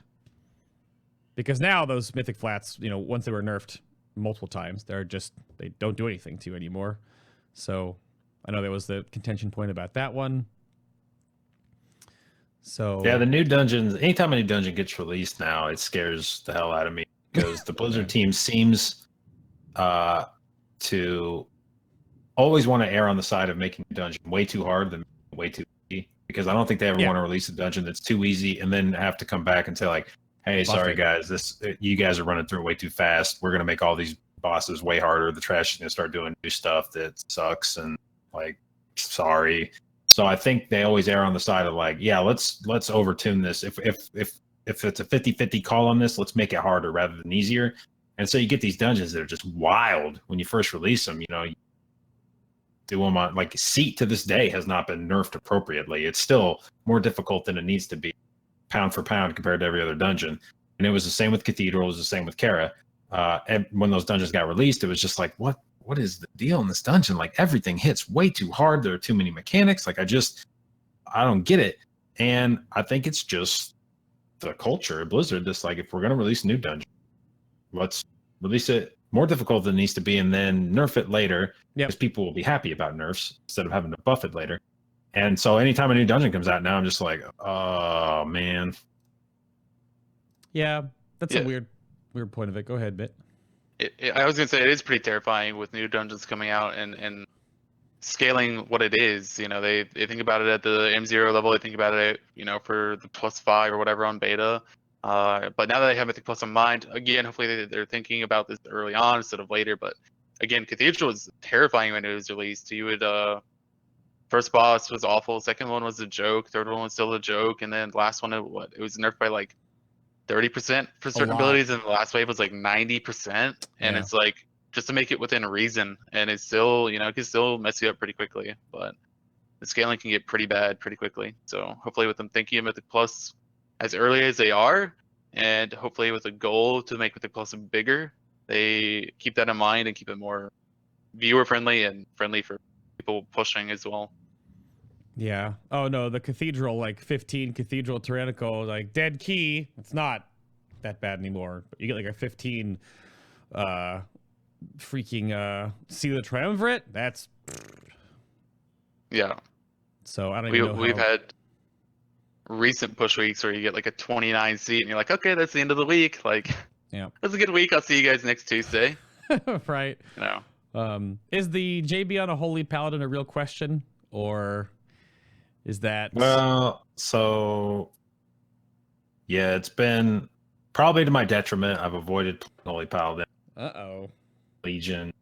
Because now those Mythic flats, once they were nerfed multiple times, they don't do anything to you anymore. So I know there was the contention point about that one. So yeah, the new dungeons, anytime a new dungeon gets released now, it scares the hell out of me, because the Blizzard team seems to always want to err on the side of making the dungeon way too hard than way too easy, because I don't think they ever want to release a dungeon that's too easy and then have to come back and say like, hey, sorry guys, you guys are running through it way too fast. We're going to make all these bosses way harder. The trash is going to start doing new stuff that sucks, and like, sorry. So I think they always err on the side of like, yeah, let's overtune this. If it's a 50-50 call on this, let's make it harder rather than easier. And so you get these dungeons that are just wild when you first release them. You do them on, like, Seat to this day has not been nerfed appropriately. It's still more difficult than it needs to be, pound for pound, compared to every other dungeon. And it was the same with Cathedral. It was the same with Kara. And when those dungeons got released, it was just like, what is the deal in this dungeon? Like, everything hits way too hard. There are too many mechanics. Like, I don't get it. And I think it's just the culture of Blizzard. Just like, if we're going to release a new dungeon, let's release it more difficult than it needs to be, and then nerf it later, because people will be happy about nerfs instead of having to buff it later. And so anytime a new dungeon comes out now, I'm just like, oh man. Yeah, that's a weird point of it. Go ahead, Mitt. I was gonna say it is pretty terrifying with new dungeons coming out and scaling what it is. You know, they think about it at the M0 level. They think about it, you know, for the +5 or whatever on beta. But now that they have Mythic Plus in mind, again, hopefully they're thinking about this early on instead of later. But again, Cathedral was terrifying when it was released. You would first boss was awful. Second one was a joke. Third one was still a joke. And then last one, it was nerfed by like 30% for certain abilities, and the last wave was like 90%. And it's like, just to make it within reason, and it's still, you know, it can still mess you up pretty quickly. But the scaling can get pretty bad pretty quickly. So hopefully, with them thinking of Mythic Plus as early as they are, and hopefully with a goal to make Mythic Plus bigger, they keep that in mind and keep it more viewer friendly and friendly for people pushing as well. Yeah. Oh no, the Cathedral, like 15 Cathedral Tyrannical, like dead key. It's not that bad anymore. But you get like a 15 freaking See the Triumvirate. That's So I don't even know we've had recent push weeks where you get like a 29 seat and you're like, okay, that's the end of the week. Like, that's a good week. I'll see you guys next Tuesday. Right. You know. Is the JB on a Holy Paladin a real question, or is that? Well, so yeah, it's been probably to my detriment. I've avoided Holy Paladin. Legion.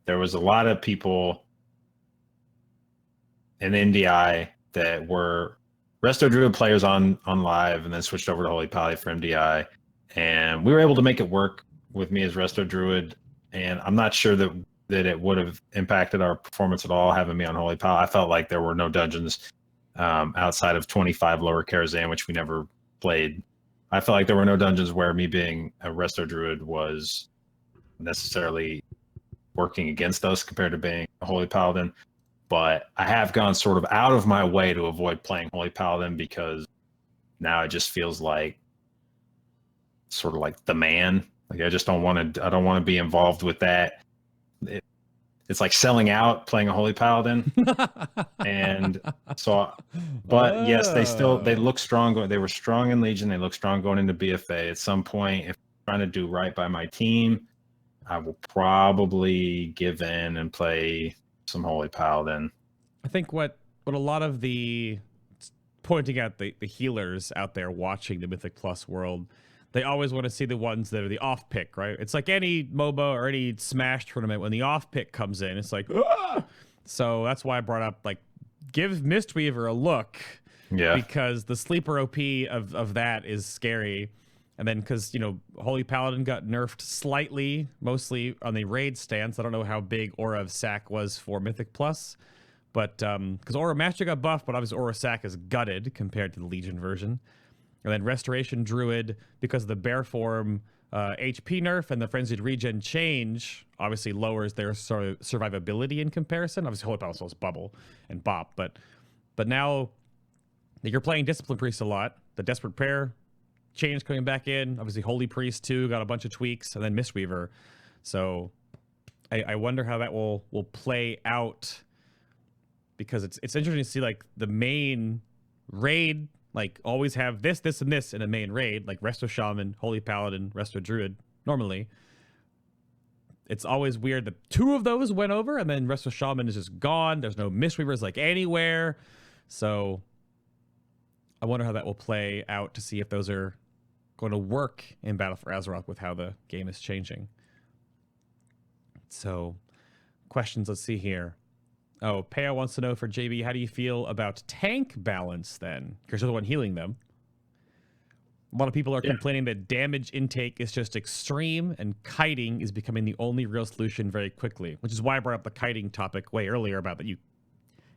There was a lot of people in MDI that were Resto Druid players on live, and then switched over to Holy Paladin for MDI, and we were able to make it work with me as Resto Druid. And I'm not sure that it would have impacted our performance at all having me on Holy Paladin. I felt like there were no dungeons outside of 25 Lower Karazhan, which we never played. I felt like there were no dungeons where me being a Resto Druid was necessarily working against us compared to being a Holy Paladin. But I have gone sort of out of my way to avoid playing Holy Paladin, because now it just feels like sort of like the man. Like I don't want to be involved with that. It's like selling out playing a Holy Paladin. And so, but yes, they look strong. They were strong in Legion. They look strong going into BFA. At some point, if I'm trying to do right by my team, I will probably give in and play some Holy Paladin. I think what a lot of the pointing out the healers out there watching the Mythic Plus world, they always want to see the ones that are the off pick, right? It's like any MOBA or any Smash tournament, when the off pick comes in, it's like, ah! So that's why I brought up, like, give Mistweaver a look. Yeah. Because the sleeper OP of that is scary. And then because, you know, Holy Paladin got nerfed slightly, mostly on the raid stance. I don't know how big Aura of Sac was for Mythic Plus. But because Aura Master got buffed, but obviously Aura Sac is gutted compared to the Legion version. And then Restoration Druid, because of the Bear Form HP nerf and the Frenzied Regen change, obviously lowers their survivability in comparison. Obviously, Holy Paladin still has Bubble and Bop. But now you're playing Discipline Priest a lot. The Desperate Prayer change coming back in. Obviously, Holy Priest too got a bunch of tweaks, and then Mistweaver. So I wonder how that will play out, because it's interesting to see, like, the main raid, like, always have this, and this in a main raid, like Resto Shaman, Holy Paladin, Resto Druid. Normally, it's always weird that two of those went over, and then Resto Shaman is just gone. There's no Mistweavers, like, anywhere. So I wonder how that will play out, to see if those are going to work in Battle for Azeroth with how the game is changing. So, questions, let's see here. Oh, Peo wants to know for JB, how do you feel about tank balance then? Because you're the one healing them. A lot of people are complaining that damage intake is just extreme, and kiting is becoming the only real solution very quickly, which is why I brought up the kiting topic way earlier, about that you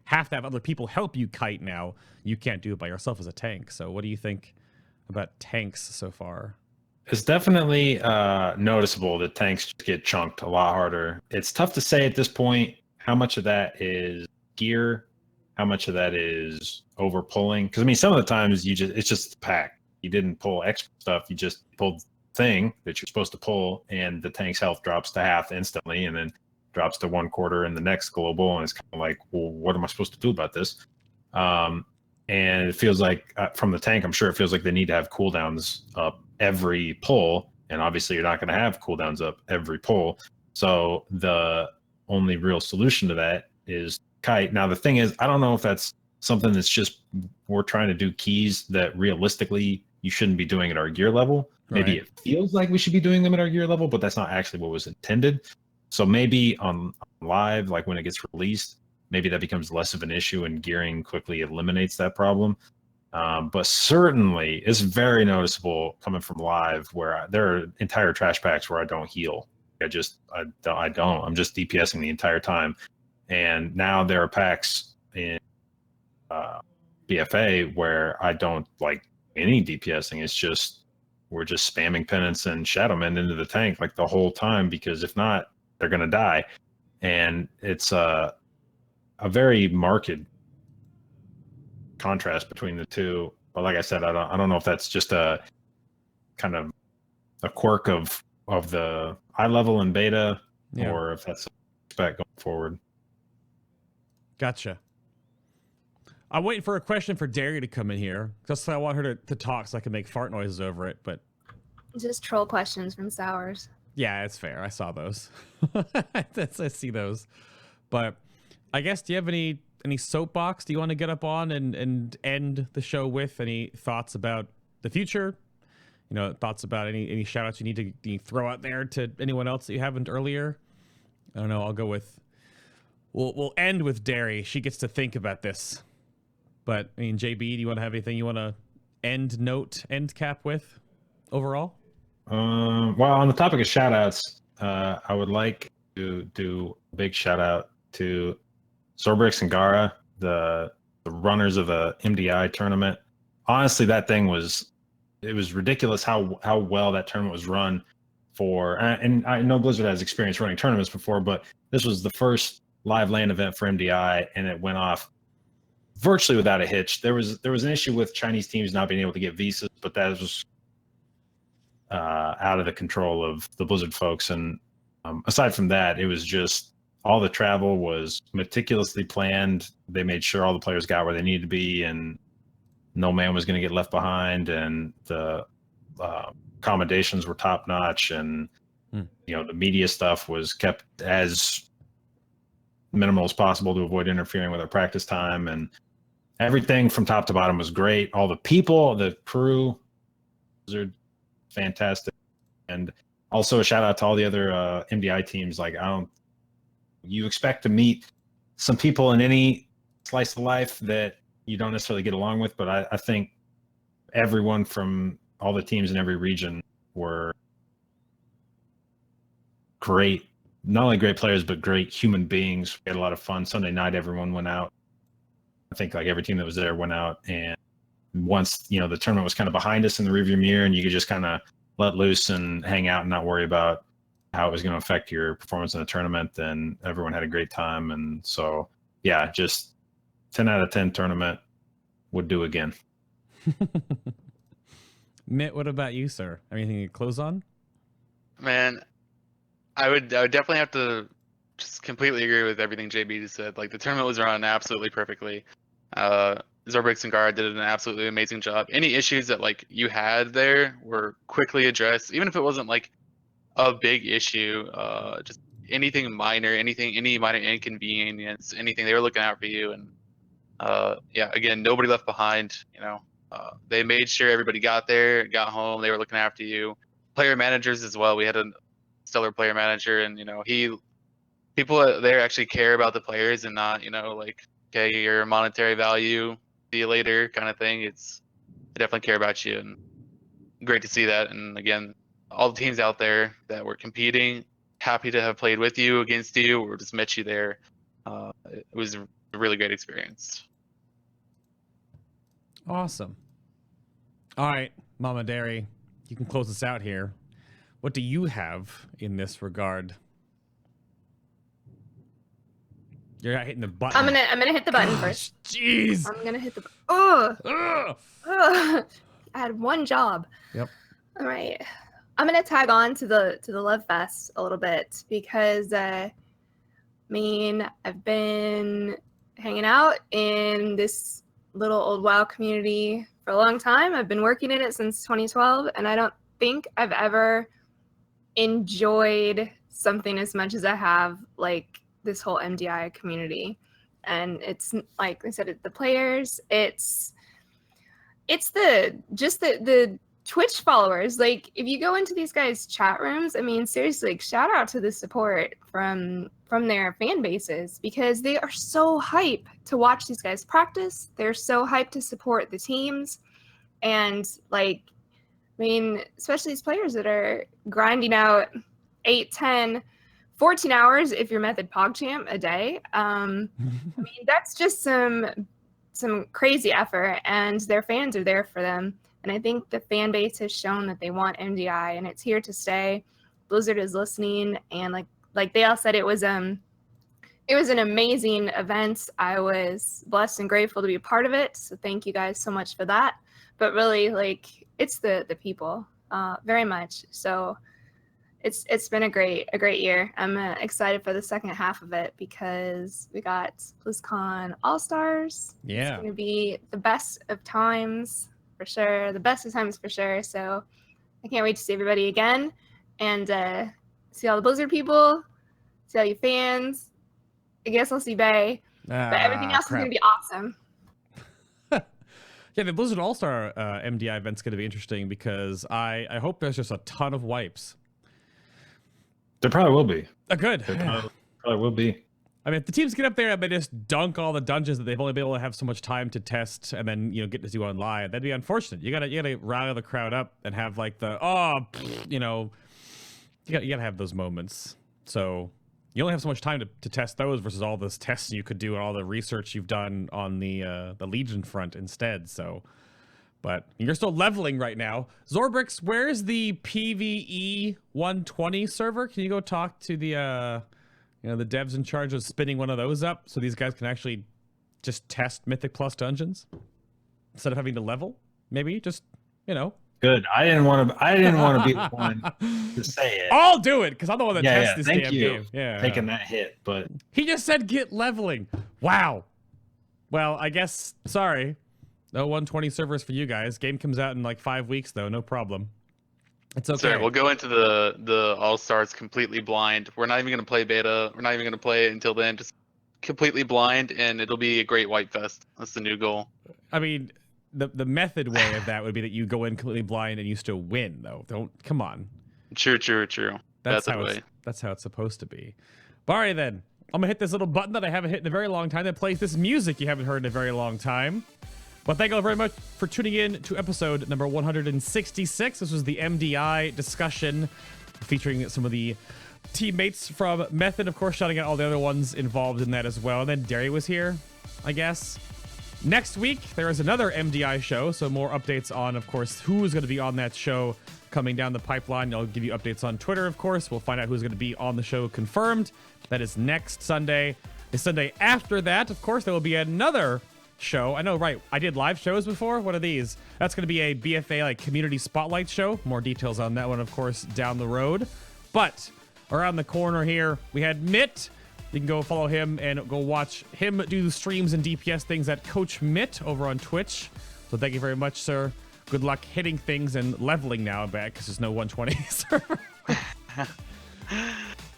have to have other people help you kite now. You can't do it by yourself as a tank. So what do you think about tanks so far? It's definitely noticeable that tanks get chunked a lot harder. It's tough to say at this point how much of that is gear, how much of that is over pulling. Because I mean, some of the times it's just the pack. You didn't pull extra stuff. You just pulled thing that you're supposed to pull, and the tank's health drops to half instantly, and then drops to 1/4 in the next global, and it's kind of like, well, what am I supposed to do about this? And it feels like from the tank, I'm sure it feels like they need to have cooldowns up every pull, and obviously you're not going to have cooldowns up every pull. So the only real solution to that is kite. Now the thing is, I don't know if that's something that's just we're trying to do keys that realistically you shouldn't be doing at our gear level. Maybe it feels like we should be doing them at our gear level, but that's not actually what was intended. So maybe on live, like when it gets released, maybe that becomes less of an issue and gearing quickly eliminates that problem. But certainly it's very noticeable coming from live where there are entire trash packs where I don't heal. I don't. I'm just DPSing the entire time. And now there are packs in BFA where I don't like any DPSing. It's just, we're just spamming penance and Shadowmen into the tank like the whole time, because if not, they're going to die. And it's a very marked contrast between the two. But like I said, I don't know if that's just a kind of a quirk of the high level and beta, or if that's Spec going forward. Gotcha. I'm waiting for a question for Darrie to come in here. Just I want her to talk so I can make fart noises over it. But Just troll questions from Sours. yeah, it's fair. I saw those. I see those. But I guess, do you have any soapbox do you want to get up on and end the show with? Any thoughts about the future? You know, thoughts about any shout outs you need to throw out there to anyone else that you haven't earlier? I don't know. I'll go with, we'll end with Darrie. She gets to think about this. But I mean, JB, do you want to have anything you want to end cap with overall? Well, on the topic of shout outs, I would like to do a big shout out to Zorbrix and Gara, the runners of the MDI tournament. Honestly, that thing was ridiculous how well that tournament was run for. And I know Blizzard has experience running tournaments before, but this was the first live LAN event for MDI, and it went off virtually without a hitch. There was an issue with Chinese teams not being able to get visas, but that was out of the control of the Blizzard folks. And aside from that, it was just all the travel was meticulously planned. They made sure all the players got where they needed to be, and no man was going to get left behind. And the accommodations were top notch, and you know, the media stuff was kept as minimal as possible to avoid interfering with our practice time. And everything from top to bottom was great. All the people, the crew, Blizzard, fantastic. And also a shout out to all the other MDI teams. Like, you expect to meet some people in any slice of life that you don't necessarily get along with, but I think everyone from all the teams in every region were great. Not only great players, but great human beings. We had a lot of fun. Sunday night, everyone went out. I think like every team that was there went out. And once, you know, the tournament was kind of behind us in the rearview mirror, and you could just kind of let loose and hang out and not worry about how it was going to affect your performance in the tournament, and everyone had a great time. And so, yeah, just 10 out of 10 tournament, would do again. Mitt, what about you, sir? Anything to close on? Man, I would definitely have to just completely agree with everything JB just said. Like, the tournament was run absolutely perfectly. Zorbrix and Gara did an absolutely amazing job. Any issues that like you had there were quickly addressed, even if it wasn't like a big issue, just anything minor, any minor inconvenience, anything, they were looking out for you. And yeah, again, nobody left behind. You know, they made sure everybody got there, got home. They were looking after you. Player managers as well. We had a stellar player manager, and you know, people there actually care about the players and not, you know, like, okay, your monetary value, see you later kind of thing. They definitely care about you, and great to see that. And again, all the teams out there that were competing, happy to have played with you, against you, or just met you there. It was a really great experience. Awesome. All right, Mama Darrie, you can close us out here. What do you have in this regard? You're not hitting the button. I'm gonna hit the button first. Jeez. I'm gonna hit the. I had one job. Yep. All right. I'm gonna tag on to the Love Fest a little bit because I mean I've been hanging out in this little old WoW community for a long time. I've been working in it since 2012, and I don't think I've ever enjoyed something as much as I have like this whole MDI community. And it's like I said, the players, it's the Twitch followers. Like if you go into these guys' chat rooms, I mean seriously, like, shout out to the support from their fan bases, because they are so hype to watch these guys practice. They're so hyped to support the teams. And like, I mean, especially these players that are grinding out 8, 10, 14 hours if you're Method PogChamp a day. I mean, that's just some crazy effort, and their fans are there for them. And I think the fan base has shown that they want MDI, and it's here to stay. Blizzard is listening, and like they all said, it was an amazing event. I was blessed and grateful to be a part of it. So thank you guys so much for that. But really, like, it's the people, very much. So it's been a great year. I'm excited for the second half of it because we got BlizzCon All-Stars. Yeah. It's going to be the best of times for sure. The best of times for sure. So I can't wait to see everybody again and see all the Blizzard people, see all you fans. I guess I'll see Bay. But everything else is going to be awesome. Yeah, the Blizzard All-Star MDI event's going to be interesting because I hope there's just a ton of wipes. There probably will be. Good. There probably will be. I mean, if the teams get up there and they just dunk all the dungeons that they've only been able to have so much time to test and then, you know, get to do on live, that'd be unfortunate. You gotta rile the crowd up and have like the, you know, you gotta have those moments. So you only have so much time to test those versus all those tests you could do and all the research you've done on the Legion front instead. So, but you're still leveling right now. Zorbrix, where's the PvE 120 server? Can you go talk to the the devs in charge of spinning one of those up so these guys can actually just test Mythic Plus dungeons instead of having to level? Maybe just, you know. Good. I didn't want to be the one to say it. I'll do it because I'm the one that tests this Thank damn you. game. Yeah, taking that hit, but he just said get leveling. Wow. Well, I guess sorry. No 120 servers for you guys. Game comes out in like 5 weeks though. No problem. It's okay. Sorry, we'll go into the All-Stars completely blind. We're not even going to play beta. We're not even going to play it until then. Just completely blind, and it'll be a great wipe fest. That's the new goal. I mean, the method way of that would be that you go in completely blind and you still win, though. Come on. True. That's how it's supposed to be. But all right, then. I'm going to hit this little button that I haven't hit in a very long time that plays this music you haven't heard in a very long time. Well, thank you all very much for tuning in to episode number 166. This was the MDI discussion featuring some of the teammates from Method, of course, shouting out all the other ones involved in that as well. And then Darrie was here, I guess. Next week, there is another MDI show, so more updates on, of course, who's going to be on that show coming down the pipeline. I'll give you updates on Twitter, of course. We'll find out who's going to be on the show confirmed. That is next Sunday. The Sunday after that, of course, there will be another show. I know, right? I did live shows before. What are these? That's going to be a BFA like community spotlight show. More details on that one, of course, down the road. But around the corner here, we had Mitt. You can go follow him and go watch him do streams and DPS things at Coach Mitt over on Twitch. So thank you very much, sir. Good luck hitting things and leveling now back because there's no 120 server.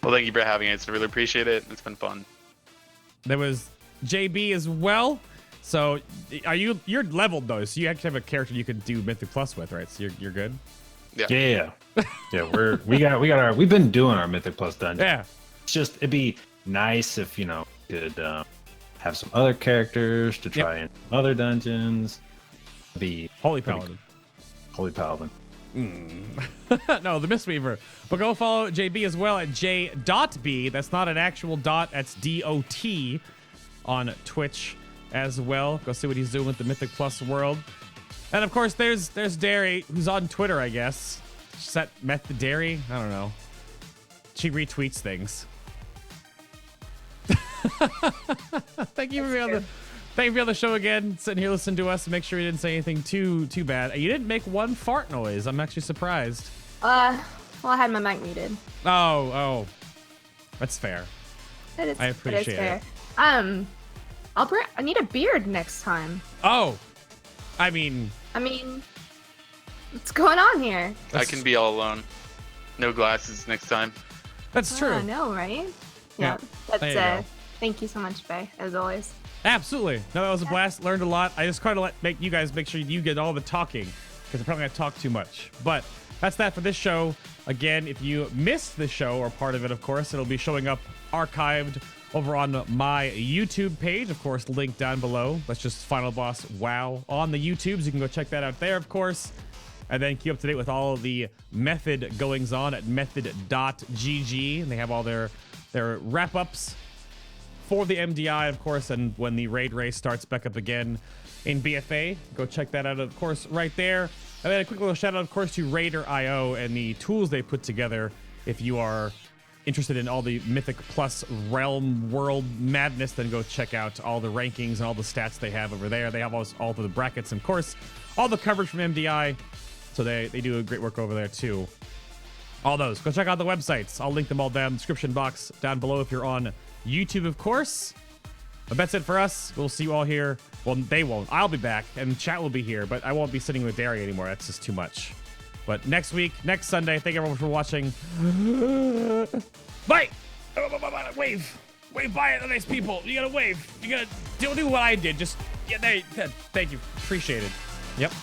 Well, thank you for having us. I really appreciate it. It's been fun. There was JB as well. So you're leveled though, so you actually have a character you could do Mythic Plus with, right? So you're good. Yeah. We've been doing our Mythic Plus dungeon. Yeah. It's just it'd be nice if could have some other characters to try in other dungeons. The Holy Paladin. No, the Mistweaver. But go follow JB as well at Jdotb. That's not an actual dot. That's DOT on Twitch as well. Go see what he's doing with the Mythic Plus world. And of course, there's Darrie, who's on Twitter, I guess. Set Method Darrie? I don't know. She retweets things. Thank you for being on the show again. Sitting here listening to us. Make sure you didn't say anything too bad. You didn't make one fart noise. I'm actually surprised. Well, I had my mic muted. Oh. That's fair. That is, I appreciate fair. it. I need a beard next time. Oh. I mean, what's going on here? I can be all alone. No glasses next time. that's true. I know, right? Yeah, That's there you go. Thank you so much, Faye, as always. Absolutely. No, that was a blast. Learned a lot. I just try to make you guys make sure you get all the talking, because apparently I talk too much. But that's that for this show. Again, if you missed the show or part of it, of course, it'll be showing up archived over on my YouTube page. Of course, link down below. That's just Final Boss WoW on the YouTubes. You can go check that out there, of course. And then keep up to date with all of the method goings on at method.gg. And they have all their wrap-ups for the MDI, of course, and when the raid race starts back up again in BFA, go check that out, of course, right there. And then a quick little shout out, of course, to Raider.io and the tools they put together. If you are interested in all the Mythic Plus realm world madness, then go check out all the rankings and all the stats they have over there. They have all of the brackets and, of course, all the coverage from MDI. So they do a great work over there, too. All those. Go check out the websites. I'll link them all down in the description box down below if you're on YouTube, of course. But that's it for us. We'll see you all here. Well, they won't. I'll be back, and chat will be here, but I won't be sitting with Darrie anymore. That's just too much. But next week, next Sunday, thank everyone for watching. Bye! Wave! Wave bye at the nice people. You gotta wave. You gotta do what I did. Just, yeah, thank you. Appreciate it. Yep.